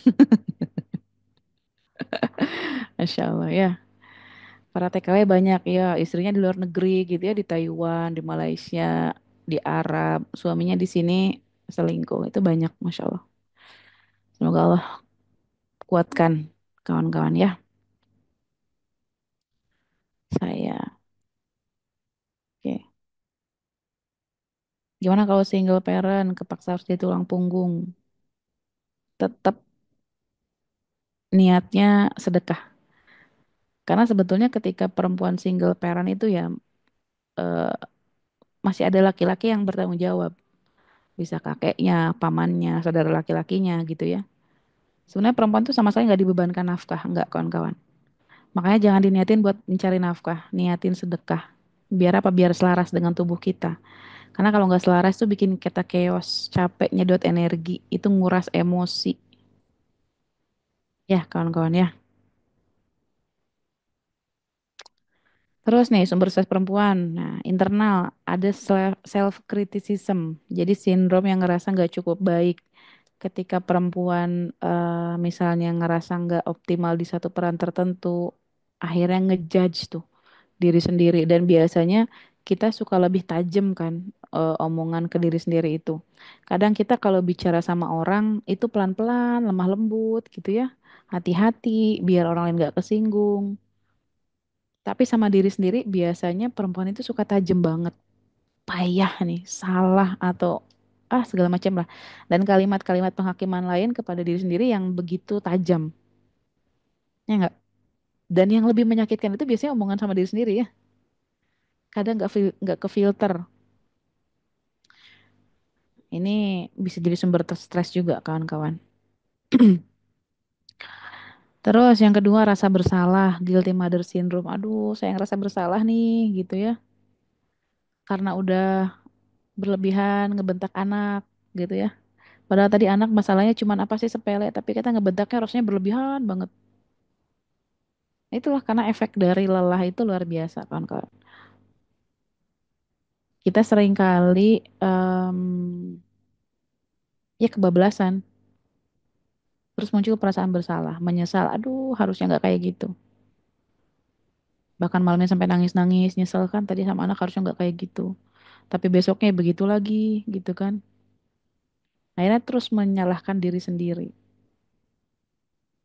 Masya Allah ya. Para TKW banyak ya, istrinya di luar negeri gitu ya, di Taiwan, di Malaysia, di Arab, suaminya di sini selingkuh. Itu banyak, Masya Allah. Semoga Allah kuatkan kawan-kawan ya. Saya, oke. Gimana kalau single parent, kepaksa harus jadi tulang punggung? Tetap niatnya sedekah. Karena sebetulnya ketika perempuan single parent itu ya eh, masih ada laki-laki yang bertanggung jawab. Bisa kakeknya, pamannya, saudara laki-lakinya gitu ya. Sebenarnya perempuan tuh sama sekali nggak dibebankan nafkah, nggak kawan-kawan. Makanya jangan diniatin buat mencari nafkah, niatin sedekah. Biar apa? Biar selaras dengan tubuh kita. Karena kalau nggak selaras tuh bikin kita chaos, capek, nyedot energi, itu nguras emosi. Ya kawan-kawan ya. Terus nih sumber stres perempuan. Nah, internal ada self criticism. Jadi sindrom yang ngerasa nggak cukup baik ketika perempuan misalnya ngerasa nggak optimal di satu peran tertentu, akhirnya ngejudge tuh diri sendiri dan biasanya kita suka lebih tajam kan omongan ke diri sendiri itu. Kadang kita kalau bicara sama orang itu pelan-pelan, lemah lembut gitu ya. Hati-hati biar orang lain nggak kesinggung. Tapi sama diri sendiri biasanya perempuan itu suka tajam banget. Payah nih, salah atau segala macam lah. Dan kalimat-kalimat penghakiman lain kepada diri sendiri yang begitu tajam. Ya enggak? Dan yang lebih menyakitkan itu biasanya omongan sama diri sendiri ya. Kadang nggak ke filter. Ini bisa jadi sumber stres juga kawan-kawan. Terus yang kedua rasa bersalah, guilty mother syndrome. Aduh, saya ngerasa bersalah nih gitu ya. Karena udah berlebihan ngebentak anak gitu ya. Padahal tadi anak masalahnya cuma apa sih sepele, tapi kita ngebentaknya harusnya berlebihan banget. Itulah karena efek dari lelah itu luar biasa kawan-kawan. Kita sering kali ya kebablasan. Terus muncul perasaan bersalah, menyesal. Aduh, harusnya nggak kayak gitu. Bahkan malamnya sampai nangis-nangis, nyesel kan tadi sama anak harusnya nggak kayak gitu. Tapi besoknya begitu lagi, gitu kan. Akhirnya terus menyalahkan diri sendiri.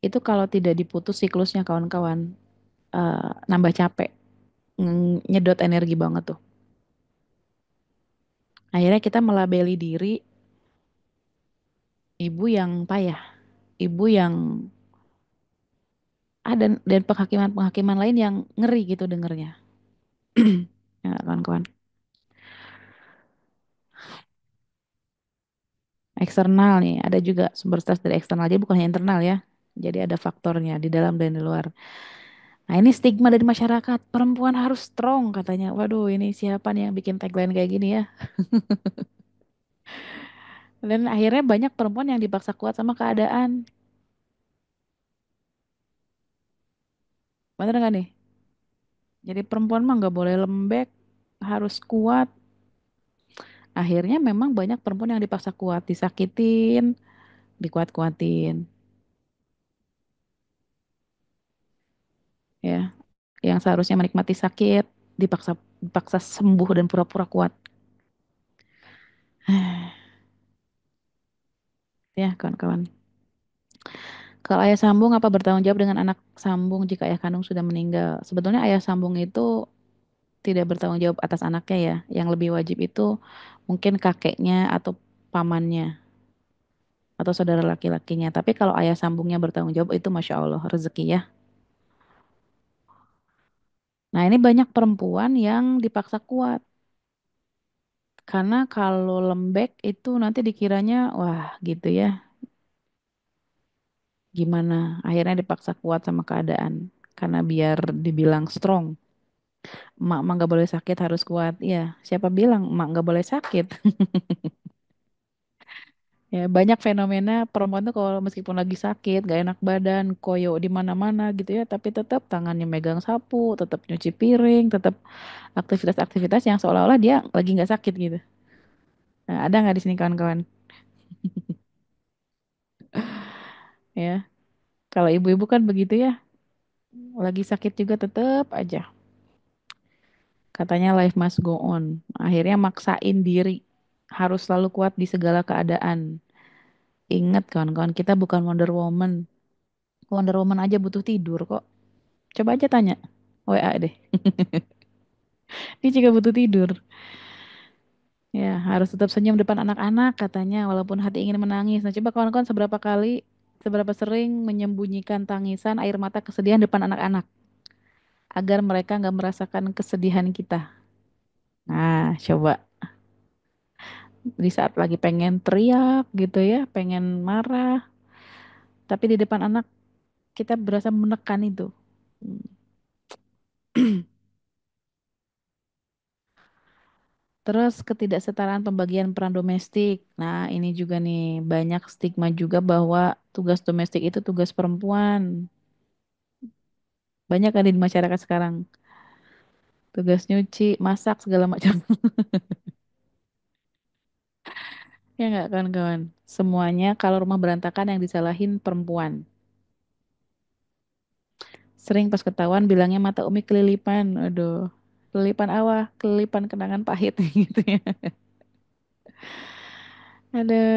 Itu kalau tidak diputus siklusnya kawan-kawan, nambah capek, nyedot energi banget tuh. Akhirnya kita melabeli diri ibu yang payah, ibu yang dan penghakiman-penghakiman lain yang ngeri gitu dengernya. Ya, kawan-kawan. Eksternal nih, ada juga sumber stres dari eksternal, jadi bukan hanya internal ya. Jadi ada faktornya di dalam dan di luar. Nah, ini stigma dari masyarakat, perempuan harus strong katanya. Waduh, ini siapa nih yang bikin tagline kayak gini ya? Dan akhirnya banyak perempuan yang dipaksa kuat sama keadaan. Bener nggak nih? Jadi perempuan mah nggak boleh lembek, harus kuat. Akhirnya memang banyak perempuan yang dipaksa kuat, disakitin, dikuat-kuatin, ya. Yang seharusnya menikmati sakit, dipaksa dipaksa sembuh dan pura-pura kuat. Ya, kawan-kawan. Kalau ayah sambung apa bertanggung jawab dengan anak sambung jika ayah kandung sudah meninggal? Sebetulnya ayah sambung itu tidak bertanggung jawab atas anaknya ya. Yang lebih wajib itu mungkin kakeknya atau pamannya atau saudara laki-lakinya. Tapi kalau ayah sambungnya bertanggung jawab itu Masya Allah rezeki ya. Nah ini banyak perempuan yang dipaksa kuat. Karena kalau lembek itu nanti dikiranya wah gitu ya. Gimana? Akhirnya dipaksa kuat sama keadaan. Karena biar dibilang strong. Emak nggak boleh sakit harus kuat. Iya, siapa bilang emak nggak boleh sakit? Ya, banyak fenomena perempuan tuh kalau meskipun lagi sakit, gak enak badan, koyo di mana-mana gitu ya, tapi tetap tangannya megang sapu, tetap nyuci piring, tetap aktivitas-aktivitas yang seolah-olah dia lagi nggak sakit gitu. Nah, ada nggak di sini kawan-kawan? Ya, kalau ibu-ibu kan begitu ya, lagi sakit juga tetap aja. Katanya life must go on. Akhirnya maksain diri harus selalu kuat di segala keadaan. Ingat kawan-kawan, kita bukan Wonder Woman. Wonder Woman aja butuh tidur kok. Coba aja tanya. WA deh. Dia juga butuh tidur. Ya, harus tetap senyum depan anak-anak katanya walaupun hati ingin menangis. Nah, coba kawan-kawan seberapa sering menyembunyikan tangisan, air mata kesedihan depan anak-anak agar mereka nggak merasakan kesedihan kita. Nah, coba di saat lagi pengen teriak gitu ya, pengen marah, tapi di depan anak kita berasa menekan itu. Hmm. Terus ketidaksetaraan pembagian peran domestik. Nah, ini juga nih banyak stigma juga bahwa tugas domestik itu tugas perempuan. Banyak kan di masyarakat sekarang. Tugas nyuci, masak segala macam. Ya nggak kawan-kawan? Semuanya kalau rumah berantakan yang disalahin perempuan. Sering pas ketahuan bilangnya mata Umi kelilipan. Aduh, kelilipan awah, kelilipan kenangan pahit gitu ya.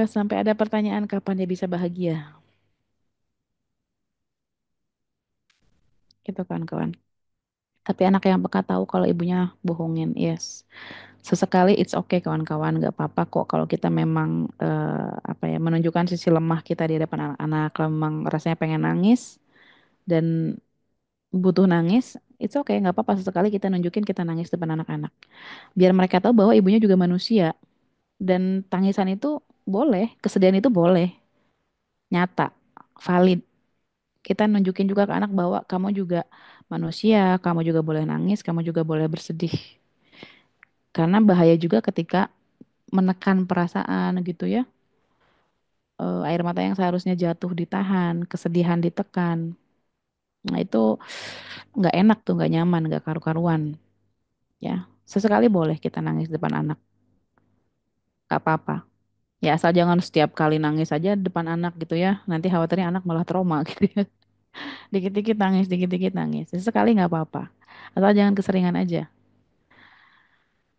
Sampai ada pertanyaan kapan dia bisa bahagia. Gitu kawan-kawan. Tapi anak yang peka tahu kalau ibunya bohongin, yes. Sesekali it's okay kawan-kawan, nggak apa-apa kok kalau kita memang apa ya menunjukkan sisi lemah kita di depan anak-anak, kalau memang rasanya pengen nangis dan butuh nangis, it's okay, nggak apa-apa sesekali kita nunjukin kita nangis depan anak-anak. Biar mereka tahu bahwa ibunya juga manusia dan tangisan itu boleh, kesedihan itu boleh, nyata, valid. Kita nunjukin juga ke anak bahwa kamu juga manusia, kamu juga boleh nangis, kamu juga boleh bersedih. Karena bahaya juga ketika menekan perasaan gitu ya. Air mata yang seharusnya jatuh ditahan, kesedihan ditekan. Nah itu nggak enak tuh, nggak nyaman, nggak karu-karuan. Ya, sesekali boleh kita nangis depan anak, nggak apa-apa. Ya asal jangan setiap kali nangis aja depan anak gitu ya. Nanti khawatirnya anak malah trauma gitu ya. Dikit-dikit nangis, dikit-dikit nangis. Sesekali nggak apa-apa. Asal jangan keseringan aja.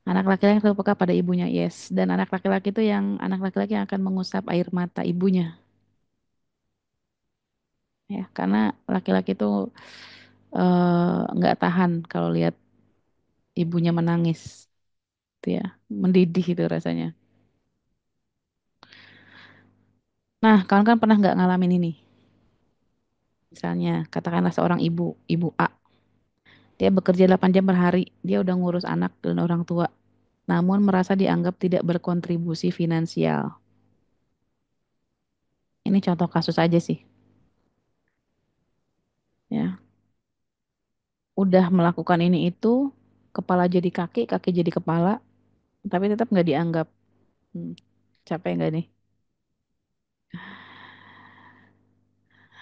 Anak laki-laki yang selalu peka pada ibunya, yes. Dan anak laki-laki yang akan mengusap air mata ibunya, ya. Karena laki-laki itu nggak tahan kalau lihat ibunya menangis, gitu ya. Mendidih itu rasanya. Nah, kalian kan pernah nggak ngalamin ini? Misalnya, katakanlah seorang ibu A. Dia bekerja 8 jam per hari. Dia udah ngurus anak dan orang tua. Namun merasa dianggap tidak berkontribusi finansial. Ini contoh kasus aja sih. Ya, udah melakukan ini itu, kepala jadi kaki, kaki jadi kepala, tapi tetap nggak dianggap. Hmm, capek nggak nih?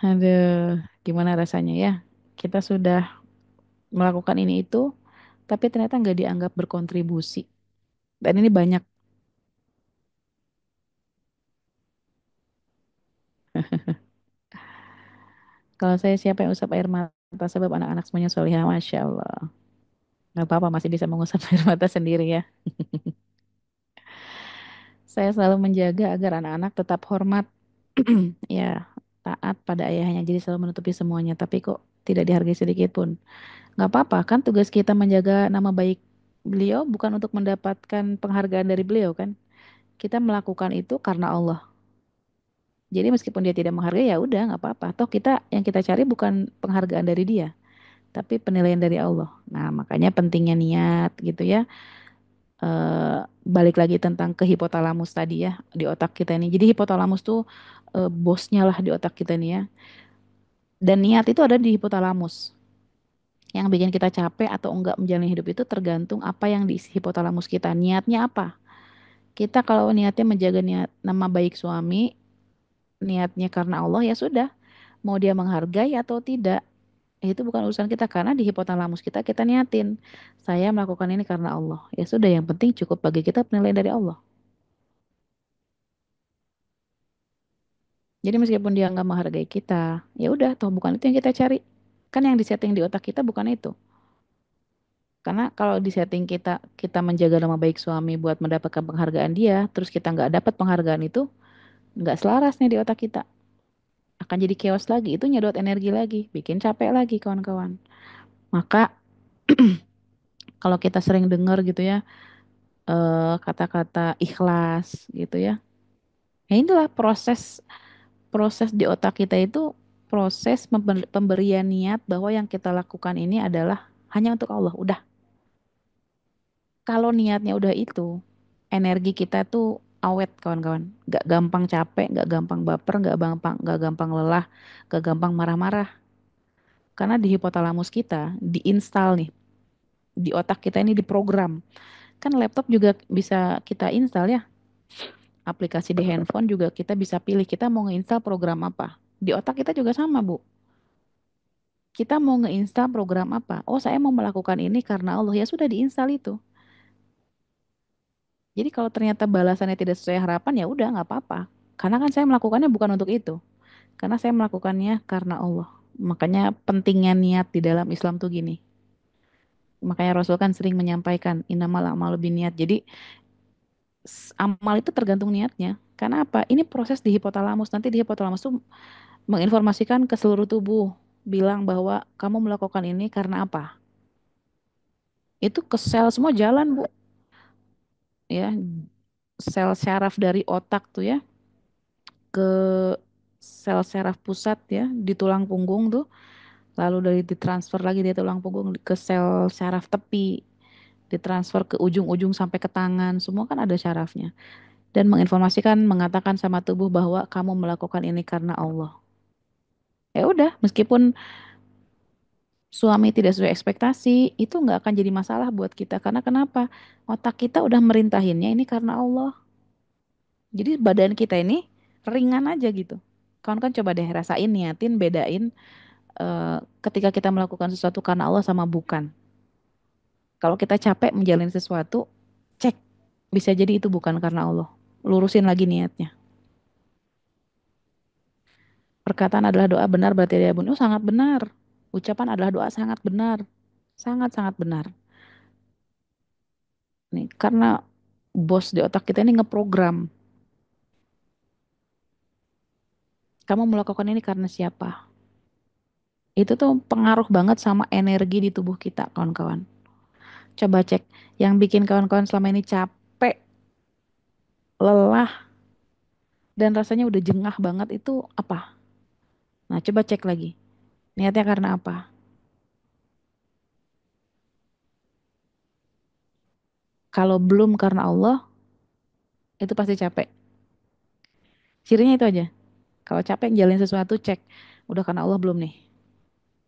Aduh, gimana rasanya ya? Kita sudah melakukan ini itu, tapi ternyata nggak dianggap berkontribusi. Dan ini banyak. Kalau saya siapa yang usap air mata sebab anak-anak semuanya solihah, Masya Allah. Nggak apa-apa, masih bisa mengusap air mata sendiri ya. Saya selalu menjaga agar anak-anak tetap hormat, ya, taat pada ayahnya. Jadi selalu menutupi semuanya. Tapi kok tidak dihargai sedikit pun. Nggak apa-apa, kan tugas kita menjaga nama baik beliau bukan untuk mendapatkan penghargaan dari beliau kan. Kita melakukan itu karena Allah. Jadi meskipun dia tidak menghargai ya udah nggak apa-apa. Toh kita yang kita cari bukan penghargaan dari dia, tapi penilaian dari Allah. Nah, makanya pentingnya niat gitu ya. Balik lagi tentang ke hipotalamus tadi ya di otak kita ini. Jadi hipotalamus tuh bosnya lah di otak kita nih ya. Dan niat itu ada di hipotalamus. Yang bikin kita capek atau enggak menjalani hidup itu tergantung apa yang diisi hipotalamus kita. Niatnya apa? Kita kalau niatnya menjaga niat nama baik suami, niatnya karena Allah ya sudah. Mau dia menghargai atau tidak, itu bukan urusan kita karena di hipotalamus kita niatin. Saya melakukan ini karena Allah. Ya sudah, yang penting cukup bagi kita penilaian dari Allah. Jadi meskipun dia nggak menghargai kita, ya udah, toh bukan itu yang kita cari. Kan yang disetting di otak kita bukan itu. Karena kalau disetting kita menjaga nama baik suami buat mendapatkan penghargaan dia, terus kita nggak dapat penghargaan itu, nggak selaras nih di otak kita. Akan jadi chaos lagi, itu nyedot energi lagi, bikin capek lagi kawan-kawan. Maka kalau kita sering dengar gitu ya, kata-kata ikhlas gitu ya. Ya itulah proses proses di otak kita itu proses pemberian niat bahwa yang kita lakukan ini adalah hanya untuk Allah. Udah. Kalau niatnya udah itu, energi kita tuh awet kawan-kawan. Gak gampang capek, gak gampang baper, gak gampang lelah, gak gampang marah-marah. Karena di hipotalamus kita diinstal nih, di otak kita ini diprogram. Kan laptop juga bisa kita install ya. Aplikasi di handphone juga kita bisa pilih kita mau ngeinstal program apa. Di otak kita juga sama, Bu. Kita mau ngeinstal program apa? Oh, saya mau melakukan ini karena Allah. Ya sudah diinstal itu. Jadi kalau ternyata balasannya tidak sesuai harapan ya udah nggak apa-apa. Karena kan saya melakukannya bukan untuk itu. Karena saya melakukannya karena Allah. Makanya pentingnya niat di dalam Islam tuh gini. Makanya Rasul kan sering menyampaikan innamal a'malu binniyat. Jadi amal itu tergantung niatnya. Karena apa? Ini proses di hipotalamus. Nanti di hipotalamus tuh menginformasikan ke seluruh tubuh, bilang bahwa kamu melakukan ini karena apa? Itu ke sel semua jalan, Bu. Ya, sel syaraf dari otak tuh ya ke sel syaraf pusat ya di tulang punggung tuh, lalu dari ditransfer lagi dari tulang punggung ke sel syaraf tepi, ditransfer ke ujung-ujung sampai ke tangan, semua kan ada syarafnya. Dan menginformasikan, mengatakan sama tubuh bahwa kamu melakukan ini karena Allah. Ya udah, meskipun suami tidak sesuai ekspektasi, itu nggak akan jadi masalah buat kita. Karena kenapa? Otak kita udah merintahinnya ini karena Allah. Jadi badan kita ini ringan aja gitu. Kawan kan coba deh rasain, niatin, bedain ketika kita melakukan sesuatu karena Allah sama bukan. Kalau kita capek menjalani sesuatu, cek bisa jadi itu bukan karena Allah. Lurusin lagi niatnya. Perkataan adalah doa benar berarti dia bunuh sangat benar. Ucapan adalah doa sangat benar. Sangat-sangat benar. Nih, karena bos di otak kita ini ngeprogram. Kamu melakukan ini karena siapa? Itu tuh pengaruh banget sama energi di tubuh kita, kawan-kawan. Coba cek. Yang bikin kawan-kawan selama ini capek, lelah, dan rasanya udah jengah banget itu apa? Nah, coba cek lagi. Niatnya karena apa? Kalau belum karena Allah, itu pasti capek. Cirinya itu aja. Kalau capek jalin sesuatu, cek. Udah karena Allah belum nih?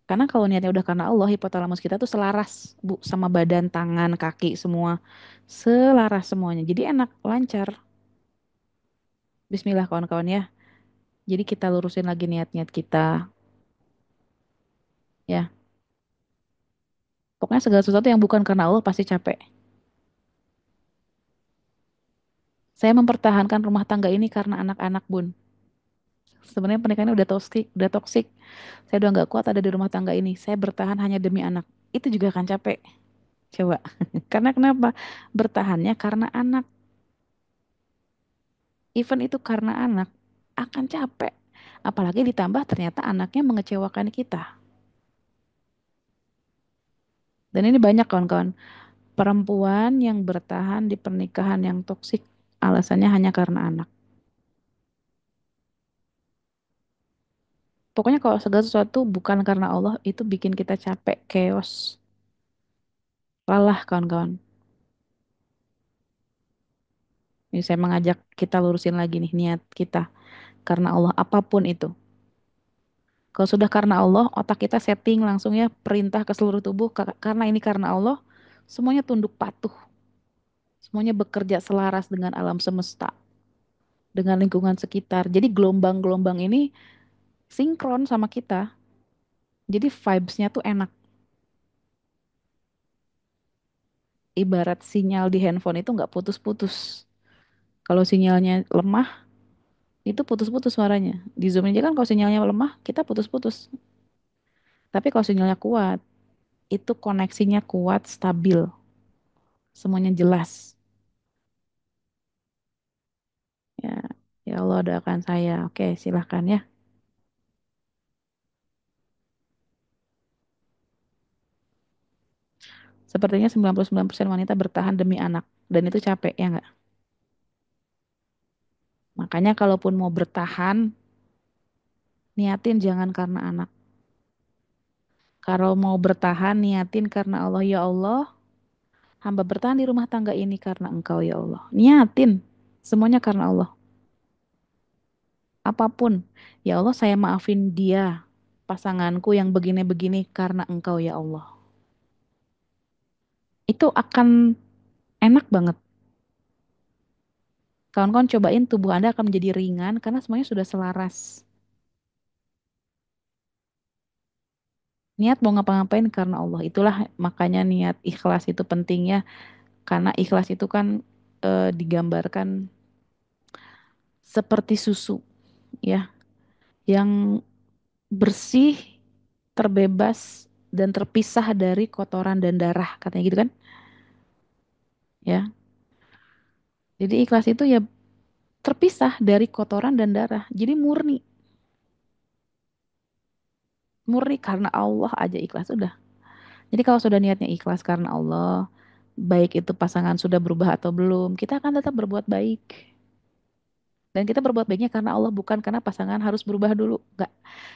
Karena kalau niatnya udah karena Allah, hipotalamus kita tuh selaras, Bu, sama badan, tangan, kaki, semua. Selaras semuanya. Jadi enak, lancar. Bismillah kawan-kawan ya. Jadi kita lurusin lagi niat-niat kita, ya. Pokoknya segala sesuatu yang bukan karena Allah pasti capek. Saya mempertahankan rumah tangga ini karena anak-anak, Bun. Sebenarnya pernikahannya udah toksik, udah toksik. Saya udah nggak kuat ada di rumah tangga ini. Saya bertahan hanya demi anak. Itu juga akan capek. Coba. Karena kenapa? Bertahannya karena anak. Even itu karena anak akan capek. Apalagi ditambah ternyata anaknya mengecewakan kita. Dan ini banyak kawan-kawan. Perempuan yang bertahan di pernikahan yang toksik alasannya hanya karena anak. Pokoknya kalau segala sesuatu bukan karena Allah itu bikin kita capek, chaos, lelah kawan-kawan. Ini saya mengajak kita lurusin lagi nih niat kita karena Allah apapun itu. Kalau sudah karena Allah, otak kita setting langsung ya perintah ke seluruh tubuh karena ini karena Allah, semuanya tunduk patuh, semuanya bekerja selaras dengan alam semesta, dengan lingkungan sekitar. Jadi gelombang-gelombang ini sinkron sama kita. Jadi vibes-nya tuh enak. Ibarat sinyal di handphone itu nggak putus-putus. Kalau sinyalnya lemah, itu putus-putus suaranya. Di Zoom aja kan kalau sinyalnya lemah, kita putus-putus. Tapi kalau sinyalnya kuat, itu koneksinya kuat, stabil, semuanya jelas. Ya, ya Allah doakan saya. Oke, silahkan ya. Sepertinya 99% wanita bertahan demi anak. Dan itu capek, ya nggak? Makanya kalaupun mau bertahan, niatin jangan karena anak. Kalau mau bertahan, niatin karena Allah. Ya Allah, hamba bertahan di rumah tangga ini karena Engkau, ya Allah. Niatin. Semuanya karena Allah. Apapun. Ya Allah, saya maafin dia, pasanganku yang begini-begini karena Engkau, ya Allah. Itu akan enak banget. Kawan-kawan cobain tubuh Anda akan menjadi ringan karena semuanya sudah selaras. Niat mau ngapa-ngapain karena Allah. Itulah makanya niat ikhlas itu pentingnya. Karena ikhlas itu kan digambarkan seperti susu ya. Yang bersih, terbebas, dan terpisah dari kotoran dan darah. Katanya gitu kan. Ya. Jadi ikhlas itu ya terpisah dari kotoran dan darah. Jadi murni. Murni karena Allah aja ikhlas. Udah. Jadi kalau sudah niatnya ikhlas karena Allah, baik itu pasangan sudah berubah atau belum, kita akan tetap berbuat baik. Dan kita berbuat baiknya karena Allah, bukan karena pasangan harus berubah dulu. Enggak.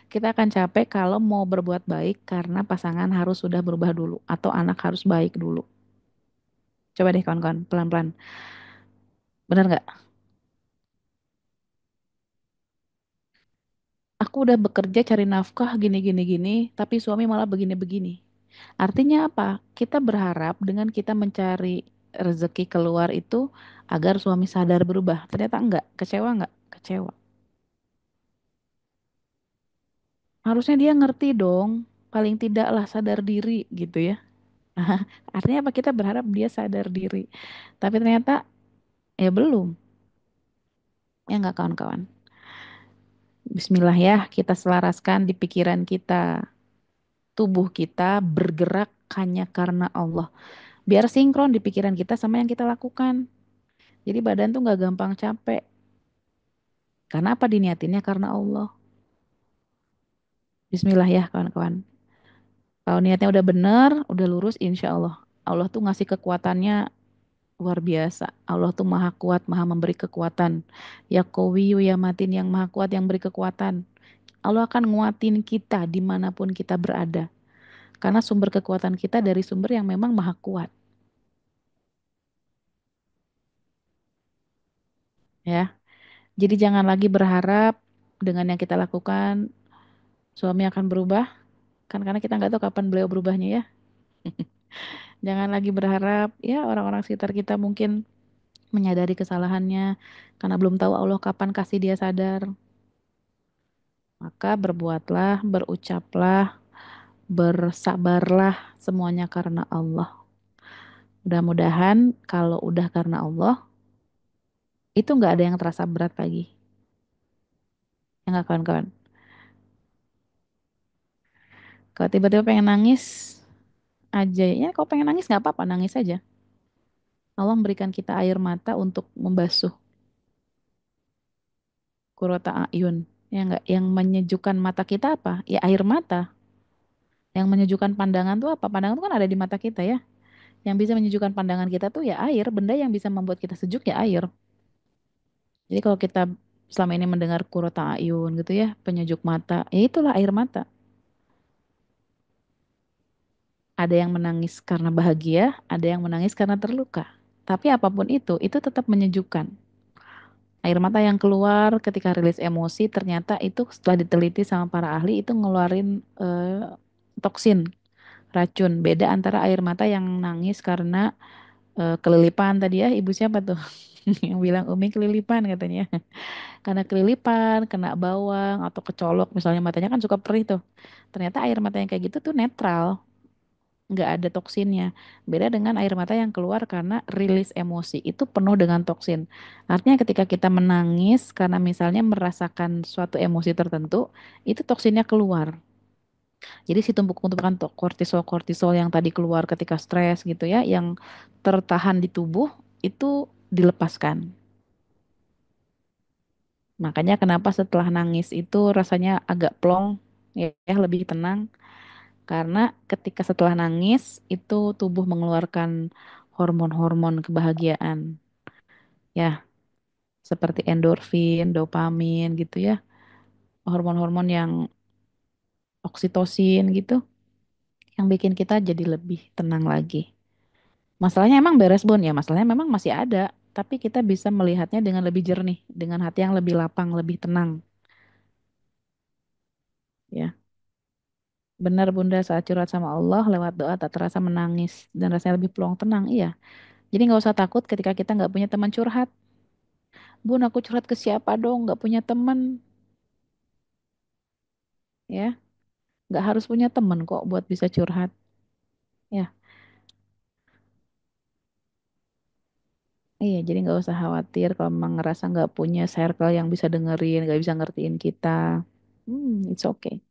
Kita akan capek kalau mau berbuat baik karena pasangan harus sudah berubah dulu. Atau anak harus baik dulu. Coba deh kawan-kawan, pelan-pelan. Benar nggak? Aku udah bekerja cari nafkah gini-gini gini, tapi suami malah begini-begini. Artinya apa? Kita berharap dengan kita mencari rezeki keluar itu agar suami sadar berubah. Ternyata enggak. Kecewa enggak? Kecewa. Harusnya dia ngerti dong. Paling tidaklah sadar diri gitu ya. Artinya apa? Kita berharap dia sadar diri. Tapi ternyata ya belum. Ya enggak kawan-kawan. Bismillah ya, kita selaraskan di pikiran kita. Tubuh kita bergerak hanya karena Allah. Biar sinkron di pikiran kita sama yang kita lakukan. Jadi badan tuh nggak gampang capek. Karena apa diniatinnya? Karena Allah. Bismillah ya kawan-kawan. Kalau niatnya udah bener, udah lurus, insya Allah. Allah tuh ngasih kekuatannya luar biasa. Allah tuh maha kuat, maha memberi kekuatan. Ya Qawiyu ya Matin, yang maha kuat, yang beri kekuatan. Allah akan nguatin kita dimanapun kita berada. Karena sumber kekuatan kita dari sumber yang memang maha kuat. Ya, jadi jangan lagi berharap dengan yang kita lakukan suami akan berubah. Kan karena kita nggak tahu kapan beliau berubahnya ya. Jangan lagi berharap ya orang-orang sekitar kita mungkin menyadari kesalahannya karena belum tahu Allah kapan kasih dia sadar. Maka berbuatlah, berucaplah, Bersabarlah semuanya karena Allah. Mudah-mudahan kalau udah karena Allah, itu nggak ada yang terasa berat lagi. Ya nggak kawan-kawan? Kalau tiba-tiba pengen nangis aja, ya kalau pengen nangis nggak apa-apa, nangis aja. Allah memberikan kita air mata untuk membasuh kurota ayun. Ya nggak? Yang menyejukkan mata kita apa? Ya air mata. Yang menyejukkan pandangan tuh apa? Pandangan tuh kan ada di mata kita ya. Yang bisa menyejukkan pandangan kita tuh ya air. Benda yang bisa membuat kita sejuk ya air. Jadi kalau kita selama ini mendengar kurota ayun gitu ya, penyejuk mata, ya itulah air mata. Ada yang menangis karena bahagia, ada yang menangis karena terluka. Tapi apapun itu tetap menyejukkan. Air mata yang keluar ketika rilis emosi ternyata itu setelah diteliti sama para ahli itu ngeluarin toksin, racun. Beda antara air mata yang nangis karena kelilipan tadi ya, ibu siapa tuh? Yang bilang Umi kelilipan katanya. Karena kelilipan, kena bawang atau kecolok misalnya matanya kan suka perih tuh. Ternyata air mata yang kayak gitu tuh netral, nggak ada toksinnya. Beda dengan air mata yang keluar karena rilis emosi, itu penuh dengan toksin. Artinya ketika kita menangis karena misalnya merasakan suatu emosi tertentu, itu toksinnya keluar. Jadi si tumpuk-tumpukan kortisol-kortisol yang tadi keluar ketika stres gitu ya, yang tertahan di tubuh itu dilepaskan. Makanya kenapa setelah nangis itu rasanya agak plong, ya lebih tenang. Karena ketika setelah nangis itu tubuh mengeluarkan hormon-hormon kebahagiaan. Ya, seperti endorfin, dopamin gitu ya. Hormon-hormon yang oksitosin gitu. Yang bikin kita jadi lebih tenang lagi. Masalahnya emang beres Bun ya, masalahnya memang masih ada. Tapi kita bisa melihatnya dengan lebih jernih. Dengan hati yang lebih lapang, lebih tenang. Ya, benar Bunda saat curhat sama Allah lewat doa tak terasa menangis. Dan rasanya lebih plong tenang. Iya. Jadi nggak usah takut ketika kita nggak punya teman curhat. Bun, aku curhat ke siapa dong? Nggak punya teman, ya. Nggak harus punya teman kok buat bisa curhat, ya. Iya, jadi nggak usah khawatir kalau memang ngerasa nggak punya circle yang bisa dengerin, nggak bisa ngertiin kita. It's okay.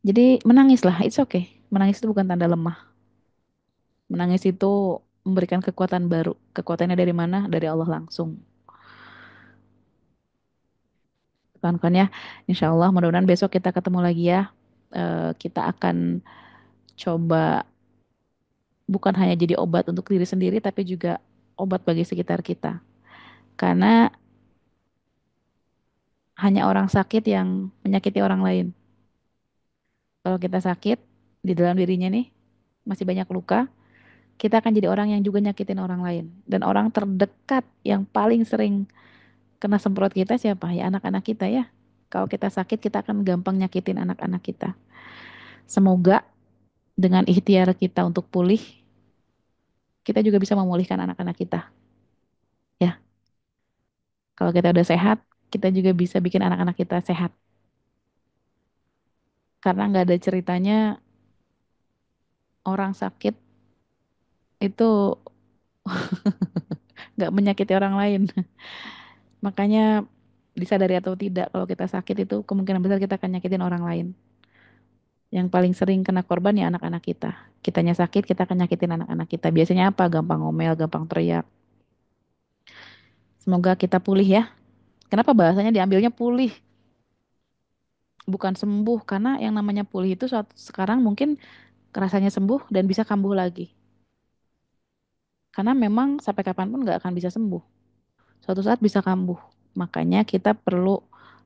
Jadi menangislah, it's okay. Menangis itu bukan tanda lemah. Menangis itu memberikan kekuatan baru. Kekuatannya dari mana? Dari Allah langsung. Kan ya, Insya Allah mudah-mudahan besok kita ketemu lagi ya. Kita akan coba bukan hanya jadi obat untuk diri sendiri, tapi juga obat bagi sekitar kita. Karena hanya orang sakit yang menyakiti orang lain. Kalau kita sakit di dalam dirinya nih, masih banyak luka, kita akan jadi orang yang juga nyakitin orang lain. Dan orang terdekat yang paling sering kena semprot kita siapa? Ya anak-anak kita ya. Kalau kita sakit, kita akan gampang nyakitin anak-anak kita. Semoga dengan ikhtiar kita untuk pulih, kita juga bisa memulihkan anak-anak kita. Ya, kalau kita udah sehat, kita juga bisa bikin anak-anak kita sehat. Karena nggak ada ceritanya orang sakit itu nggak menyakiti orang lain. Makanya disadari atau tidak, kalau kita sakit itu kemungkinan besar kita akan nyakitin orang lain. Yang paling sering kena korban ya anak-anak kita. Kitanya sakit, kita akan nyakitin anak-anak kita. Biasanya apa? Gampang ngomel, gampang teriak. Semoga kita pulih ya. Kenapa bahasanya diambilnya pulih, bukan sembuh? Karena yang namanya pulih itu sekarang mungkin rasanya sembuh dan bisa kambuh lagi. Karena memang sampai kapanpun nggak akan bisa sembuh. Suatu saat bisa kambuh. Makanya kita perlu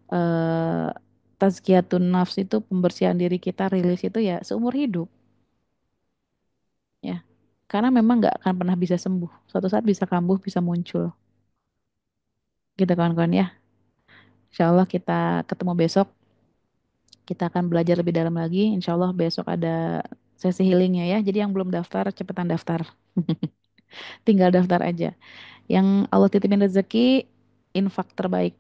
eh, tazkiyatun nafs itu pembersihan diri kita, rilis itu ya seumur hidup ya. Karena memang nggak akan pernah bisa sembuh. Suatu saat bisa kambuh, bisa muncul. Gitu kawan-kawan ya. Insya Allah kita ketemu besok. Kita akan belajar lebih dalam lagi. Insya Allah besok ada sesi healingnya ya. Jadi yang belum daftar, cepetan daftar. Tinggal daftar aja. Yang Allah titipin rezeki, infak terbaik.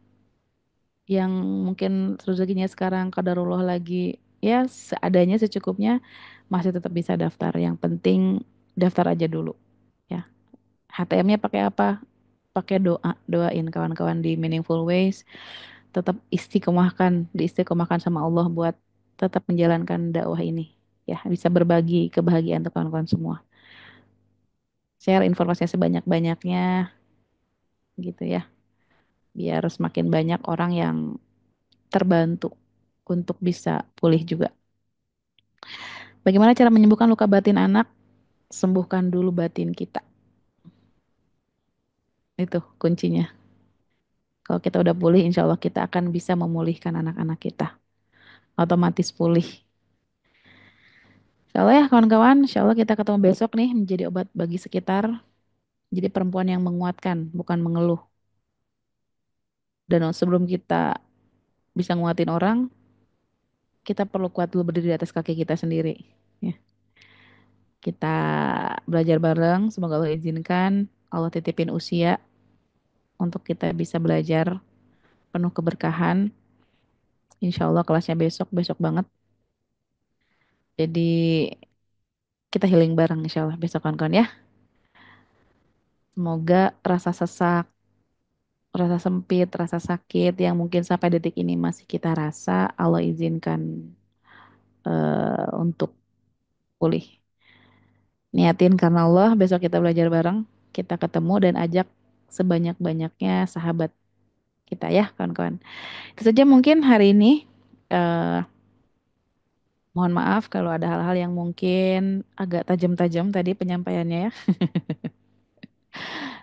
Yang mungkin rezekinya sekarang kadarullah lagi ya seadanya secukupnya masih tetap bisa daftar. Yang penting daftar aja dulu ya. HTM-nya pakai apa? Pakai doa, doain kawan-kawan di Meaningful Ways tetap istiqomahkan, diistiqomahkan sama Allah buat tetap menjalankan dakwah ini. Ya, bisa berbagi kebahagiaan untuk kawan-kawan semua. Share informasinya sebanyak-banyaknya gitu ya. Biar semakin banyak orang yang terbantu untuk bisa pulih juga. Bagaimana cara menyembuhkan luka batin anak? Sembuhkan dulu batin kita. Itu kuncinya. Kalau kita udah pulih, insya Allah kita akan bisa memulihkan anak-anak kita. Otomatis pulih. Insya Allah ya kawan-kawan, insya Allah kita ketemu besok nih menjadi obat bagi sekitar. Jadi perempuan yang menguatkan, bukan mengeluh. Dan sebelum kita bisa nguatin orang, kita perlu kuat dulu berdiri di atas kaki kita sendiri. Ya. Kita belajar bareng, semoga Allah izinkan, Allah titipin usia untuk kita bisa belajar penuh keberkahan. Insya Allah kelasnya besok, besok banget. Jadi kita healing bareng insya Allah besok kawan-kawan ya. Semoga rasa sesak, rasa sempit, rasa sakit yang mungkin sampai detik ini masih kita rasa, Allah izinkan untuk pulih. Niatin karena Allah, besok kita belajar bareng, kita ketemu dan ajak sebanyak-banyaknya sahabat kita ya kawan-kawan. Itu saja mungkin hari ini. eh Mohon maaf kalau ada hal-hal yang mungkin agak tajam-tajam tadi penyampaiannya ya.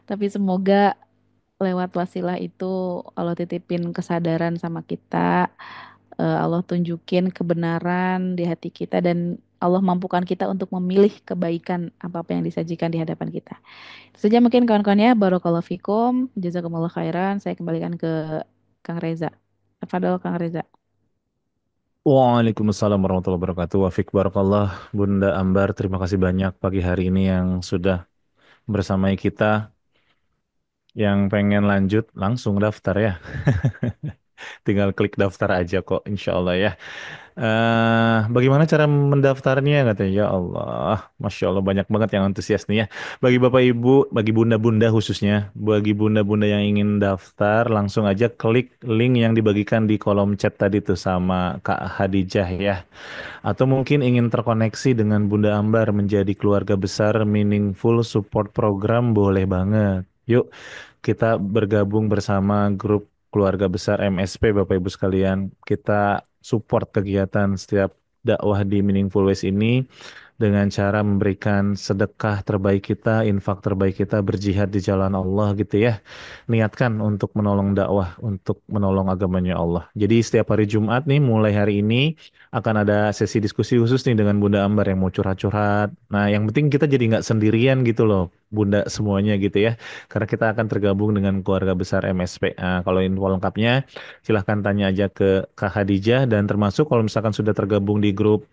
Tapi semoga lewat wasilah itu Allah titipin kesadaran sama kita, Allah tunjukin kebenaran di hati kita dan Allah mampukan kita untuk memilih kebaikan apa-apa yang disajikan di hadapan kita. Itu saja mungkin kawan-kawan ya. Barakallahu fikum. Jazakumullah khairan. Saya kembalikan ke Kang Reza. Tafadhol Kang Reza. Waalaikumsalam warahmatullahi wabarakatuh. Wafik barakallah, Bunda Ambar. Terima kasih banyak pagi hari ini yang sudah bersama kita. Yang pengen lanjut langsung daftar ya. Tinggal klik daftar aja kok, insya Allah ya. Bagaimana cara mendaftarnya katanya? Ya Allah, Masya Allah banyak banget yang antusias nih ya. Bagi Bapak Ibu, bagi bunda-bunda khususnya, bagi bunda-bunda yang ingin daftar, langsung aja klik link yang dibagikan di kolom chat tadi tuh sama Kak Hadijah ya. Atau mungkin ingin terkoneksi dengan Bunda Ambar menjadi keluarga besar Meaningful Support Program, boleh banget. Yuk, kita bergabung bersama grup keluarga besar MSP Bapak Ibu sekalian. Kita support kegiatan setiap dakwah di Meaningful Ways ini dengan cara memberikan sedekah terbaik kita, infak terbaik kita, berjihad di jalan Allah gitu ya. Niatkan untuk menolong dakwah, untuk menolong agamanya Allah. Jadi setiap hari Jumat nih, mulai hari ini akan ada sesi diskusi khusus nih dengan Bunda Ambar yang mau curhat-curhat. Nah, yang penting kita jadi nggak sendirian gitu loh, Bunda semuanya gitu ya. Karena kita akan tergabung dengan keluarga besar MSP. Nah, kalau info lengkapnya, silahkan tanya aja ke Kak Hadijah dan termasuk kalau misalkan sudah tergabung di grup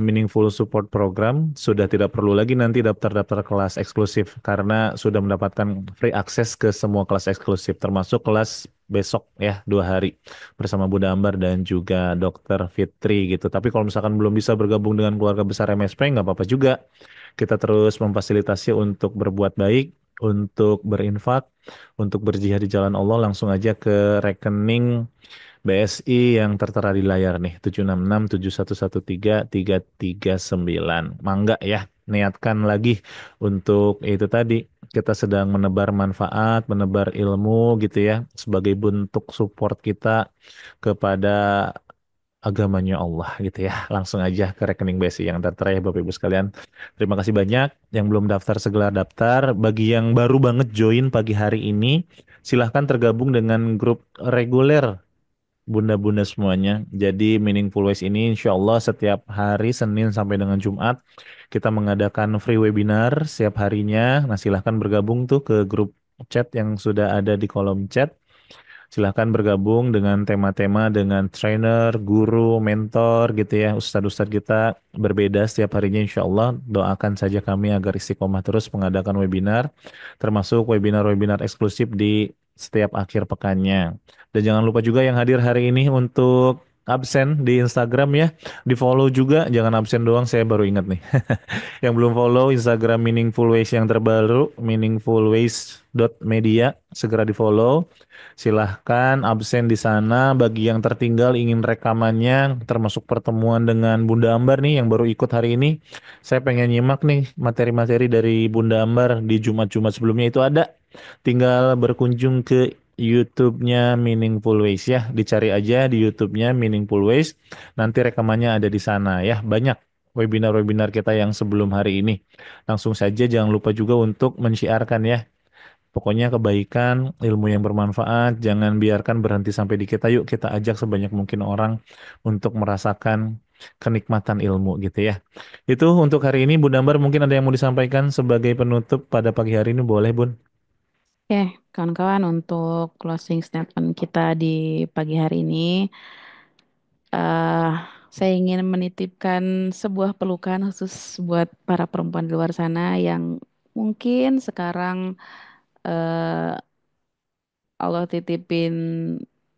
Meaningful Support Program, sudah tidak perlu lagi nanti daftar-daftar kelas eksklusif karena sudah mendapatkan free access ke semua kelas eksklusif, termasuk kelas besok ya 2 hari bersama Bunda Ambar dan juga Dokter Fitri gitu. Tapi kalau misalkan belum bisa bergabung dengan keluarga besar MSP, nggak apa-apa juga. Kita terus memfasilitasi untuk berbuat baik, untuk berinfak, untuk berjihad di jalan Allah, langsung aja ke rekening BSI yang tertera di layar nih 766711339. Mangga ya, niatkan lagi untuk itu tadi kita sedang menebar manfaat, menebar ilmu gitu ya sebagai bentuk support kita kepada agamanya Allah gitu ya. Langsung aja ke rekening BSI yang tertera ya Bapak Ibu sekalian. Terima kasih banyak yang belum daftar segera daftar. Bagi yang baru banget join pagi hari ini, silahkan tergabung dengan grup reguler bunda-bunda semuanya. Jadi Meaningful Ways ini insya Allah setiap hari Senin sampai dengan Jumat kita mengadakan free webinar setiap harinya. Nah silahkan bergabung tuh ke grup chat yang sudah ada di kolom chat. Silahkan bergabung dengan tema-tema dengan trainer, guru, mentor gitu ya. Ustadz-ustadz kita berbeda setiap harinya insya Allah. Doakan saja kami agar istiqomah terus mengadakan webinar. Termasuk webinar-webinar eksklusif di setiap akhir pekannya. Dan jangan lupa juga yang hadir hari ini untuk absen di Instagram ya. Di follow juga, jangan absen doang. Saya baru ingat nih. Yang belum follow Instagram Meaningful Ways yang terbaru, meaningfulways.media, segera di follow. Silahkan absen di sana. Bagi yang tertinggal ingin rekamannya, termasuk pertemuan dengan Bunda Ambar nih yang baru ikut hari ini. Saya pengen nyimak nih materi-materi dari Bunda Ambar di Jumat-Jumat sebelumnya itu ada. Tinggal berkunjung ke YouTube-nya Meaningful Ways ya. Dicari aja di YouTube-nya Meaningful Ways. Nanti rekamannya ada di sana ya. Banyak webinar-webinar kita yang sebelum hari ini. Langsung saja jangan lupa juga untuk men-syiarkan ya. Pokoknya kebaikan, ilmu yang bermanfaat, jangan biarkan berhenti sampai di kita. Yuk kita ajak sebanyak mungkin orang untuk merasakan kenikmatan ilmu gitu ya. Itu untuk hari ini, Bun Dambar mungkin ada yang mau disampaikan sebagai penutup pada pagi hari ini, boleh Bun? Oke, kawan-kawan, untuk closing statement kita di pagi hari ini, eh saya ingin menitipkan sebuah pelukan khusus buat para perempuan di luar sana yang mungkin sekarang eh, Allah titipin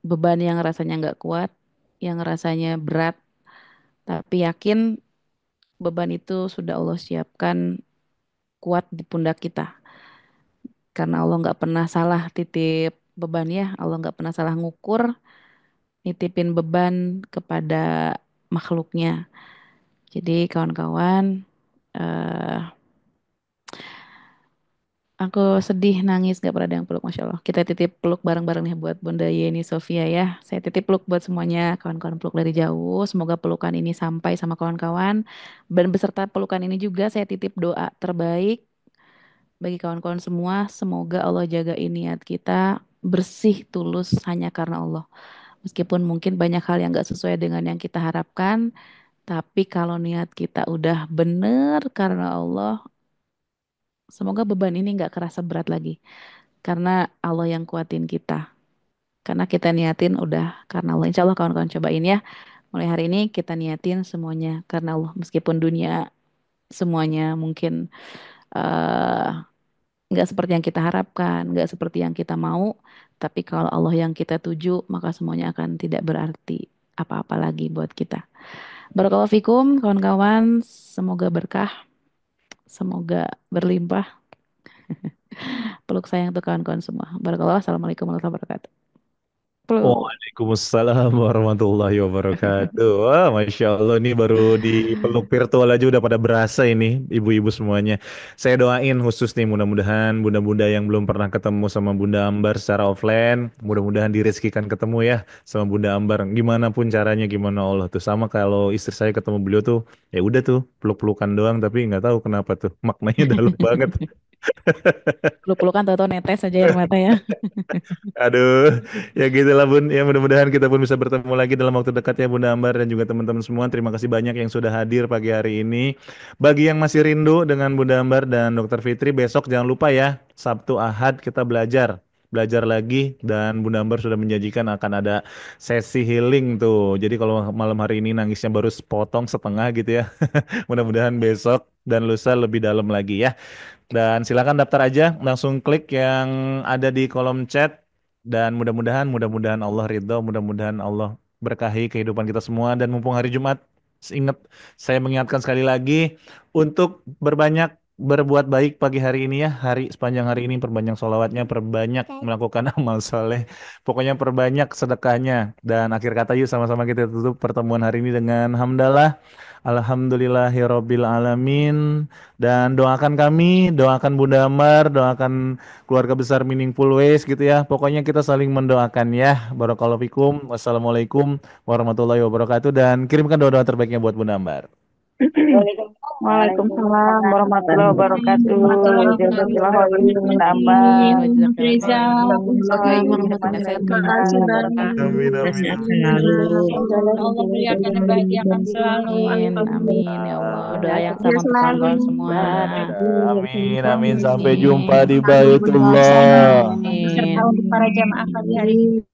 beban yang rasanya nggak kuat, yang rasanya berat, tapi yakin beban itu sudah Allah siapkan kuat di pundak kita. Karena Allah nggak pernah salah titip beban ya, Allah nggak pernah salah ngukur, nitipin beban kepada makhluknya. Jadi kawan-kawan, eh aku sedih nangis gak pernah ada yang peluk, Masya Allah. Kita titip peluk bareng-bareng nih buat Bunda Yeni Sofia ya. Saya titip peluk buat semuanya, kawan-kawan peluk dari jauh. Semoga pelukan ini sampai sama kawan-kawan. Dan beserta pelukan ini juga saya titip doa terbaik bagi kawan-kawan semua. Semoga Allah jagain niat kita bersih, tulus hanya karena Allah. Meskipun mungkin banyak hal yang gak sesuai dengan yang kita harapkan, tapi kalau niat kita udah bener karena Allah, semoga beban ini gak kerasa berat lagi. Karena Allah yang kuatin kita. Karena kita niatin udah karena Allah. Insya Allah kawan-kawan cobain ya. Mulai hari ini kita niatin semuanya karena Allah. Meskipun dunia semuanya mungkin eh, nggak seperti yang kita harapkan, nggak seperti yang kita mau. Tapi kalau Allah yang kita tuju, maka semuanya akan tidak berarti apa-apa lagi buat kita. Barakallahu fikum, kawan-kawan. Semoga berkah, semoga berlimpah. Peluk sayang untuk kawan-kawan semua. Barakallahu. Assalamualaikum warahmatullahi wabarakatuh. Peluk. Waalaikumsalam warahmatullahi wabarakatuh. Wah, Masya Allah, ini baru di peluk virtual aja udah pada berasa ini, ibu-ibu semuanya. Saya doain khusus nih, mudah-mudahan bunda-bunda yang belum pernah ketemu sama Bunda Ambar secara offline, mudah-mudahan direzekikan ketemu ya sama Bunda Ambar. Gimana pun caranya, gimana Allah tuh. Sama kalau istri saya ketemu beliau tuh, ya udah tuh, peluk-pelukan doang, tapi nggak tahu kenapa tuh, maknanya dalam banget. Peluk-pelukan tahu-tahu netes aja air mata ya. Aduh, ya gitulah Bun. Ya mudah-mudahan kita pun bisa bertemu lagi dalam waktu dekat ya Bunda Ambar dan juga teman-teman semua. Terima kasih banyak yang sudah hadir pagi hari ini. Bagi yang masih rindu dengan Bunda Ambar dan Dokter Fitri, besok jangan lupa ya, Sabtu Ahad kita belajar. Belajar lagi dan Bunda Ambar sudah menjanjikan akan ada sesi healing tuh. Jadi kalau malam hari ini nangisnya baru sepotong setengah gitu ya. Mudah-mudahan besok dan lusa lebih dalam lagi ya. Dan silakan daftar aja, langsung klik yang ada di kolom chat. Dan mudah-mudahan Allah ridho, mudah-mudahan Allah berkahi kehidupan kita semua. Dan mumpung hari Jumat, ingat saya mengingatkan sekali lagi untuk berbuat baik pagi hari ini ya. Sepanjang hari ini perbanyak sholawatnya, perbanyak melakukan amal soleh. Pokoknya perbanyak sedekahnya. Dan akhir kata yuk sama-sama kita tutup pertemuan hari ini dengan hamdalah. Alhamdulillahirobbil alamin. Dan doakan kami, doakan Bunda Amar, doakan keluarga besar Meaningful Ways gitu ya. Pokoknya kita saling mendoakan ya. Barakallahu fikum. Wassalamualaikum warahmatullahi wabarakatuh. Dan kirimkan doa-doa terbaiknya buat Bunda Ambar. Waalaikumsalam warahmatullahi wabarakatuh. Jazakallah khairan Amin. nambah. Wa jazakallahu Reza, khairan. Semoga Sehat terima selalu. kasih Barokah. Amin, banyak. amin. Sehat selalu. Allah berikan kebahagiaan selalu. Amin. Amin ya Allah. Doa yang sama untuk kawan-kawan semua. Amin, amin. Sampai Amin. jumpa di Amin. Baitullah. Beserta untuk para jamaah pagi hari ini.